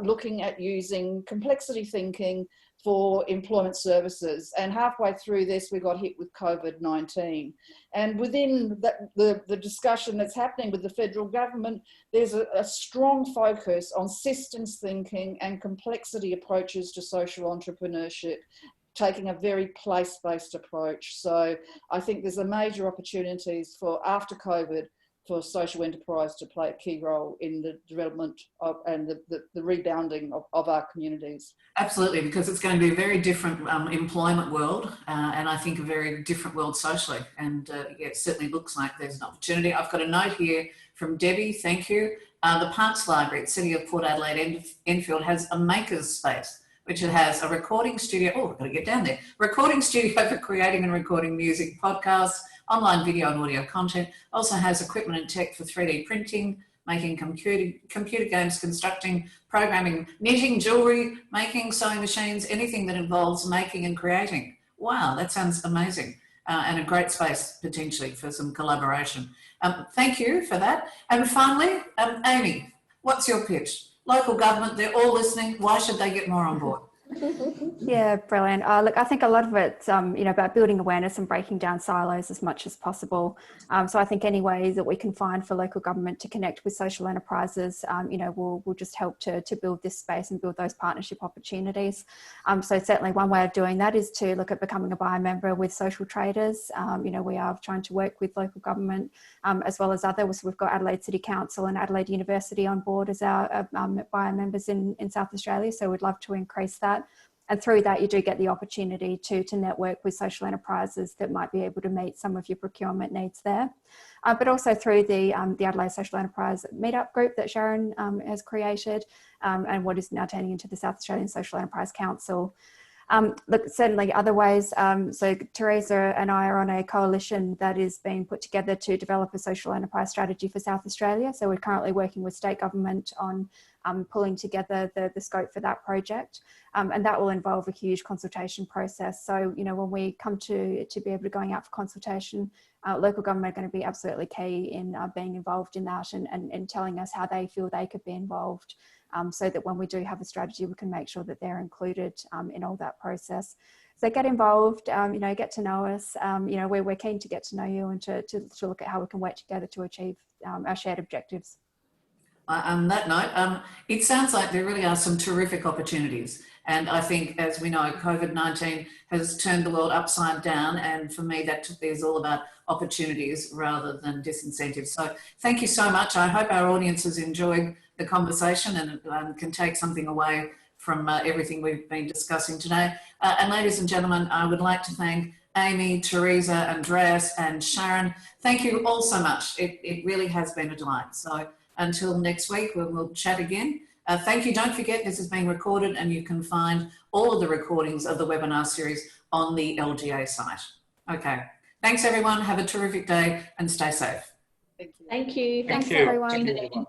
looking at using complexity thinking for employment services. And halfway through this, we got hit with COVID-19. And within the discussion that's happening with the federal government, there's a strong focus on systems thinking and complexity approaches to social entrepreneurship, taking a very place-based approach. So I think there's a major opportunities for after COVID for social enterprise to play a key role in the development of and the rebounding of our communities. Absolutely, because it's going to be a very different employment world, and I think a very different world socially. And yeah, it certainly looks like there's an opportunity. I've got a note here from Debbie, thank you. The Parks Library at City of Port Adelaide Enfield has a maker's space, which it has a recording studio. Oh, I've got to get down there. Recording studio for creating and recording music, podcasts, online video and audio content. Also has equipment and tech for 3D printing, making computer games, constructing, programming, knitting, jewellery, making, sewing machines, anything that involves making and creating. Wow, that sounds amazing. And a great space potentially for some collaboration. Thank you for that. And finally, Amy, what's your pitch? Local government, they're all listening. Why should they get more on board? Yeah, brilliant. Look, I think a lot of it's, about building awareness and breaking down silos as much as possible. So I think any ways that we can find for local government to connect with social enterprises, will just help to build this space and build those partnership opportunities. So certainly one way of doing that is to look at becoming a buyer member with social traders. We are trying to work with local government as well as others. So we've got Adelaide City Council and Adelaide University on board as our buyer members in South Australia. So we'd love to increase that. And through that, you do get the opportunity to network with social enterprises that might be able to meet some of your procurement needs there. But also through the Adelaide Social Enterprise Meetup group that Sharon has created, and what is now turning into the South Australian Social Enterprise Council. Look, certainly other ways. So Theresa and I are on a coalition that is being put together to develop a social enterprise strategy for South Australia. So we're currently working with state government on pulling together the scope for that project. And that will involve a huge consultation process. So, you know, when we come to be able to going out for consultation, local government are going to be absolutely key in being involved in that and telling us how they feel they could be involved. So that when we do have a strategy, we can make sure that they're included in all that process. So get involved, you know, get to know us. You know, we're keen to get to know you and to look at how we can work together to achieve our shared objectives. On that note, it sounds like there really are some terrific opportunities. And I think, as we know, COVID-19 has turned the world upside down. And for me, that is all about opportunities rather than disincentives. So thank you so much. I hope our audience has enjoyed the conversation and can take something away from everything we've been discussing today. And ladies and gentlemen, I would like to thank Amy, Theresa, Andreas and Sharon. Thank you all so much. It really has been a delight. So until next week, we'll chat again. Thank you. Don't forget, this is being recorded and you can find all of the recordings of the webinar series on the LGA site. Okay. Thanks, everyone. Have a terrific day and stay safe. Thank you. Thank you. Thank Thanks, you. everyone. Thank you, everyone.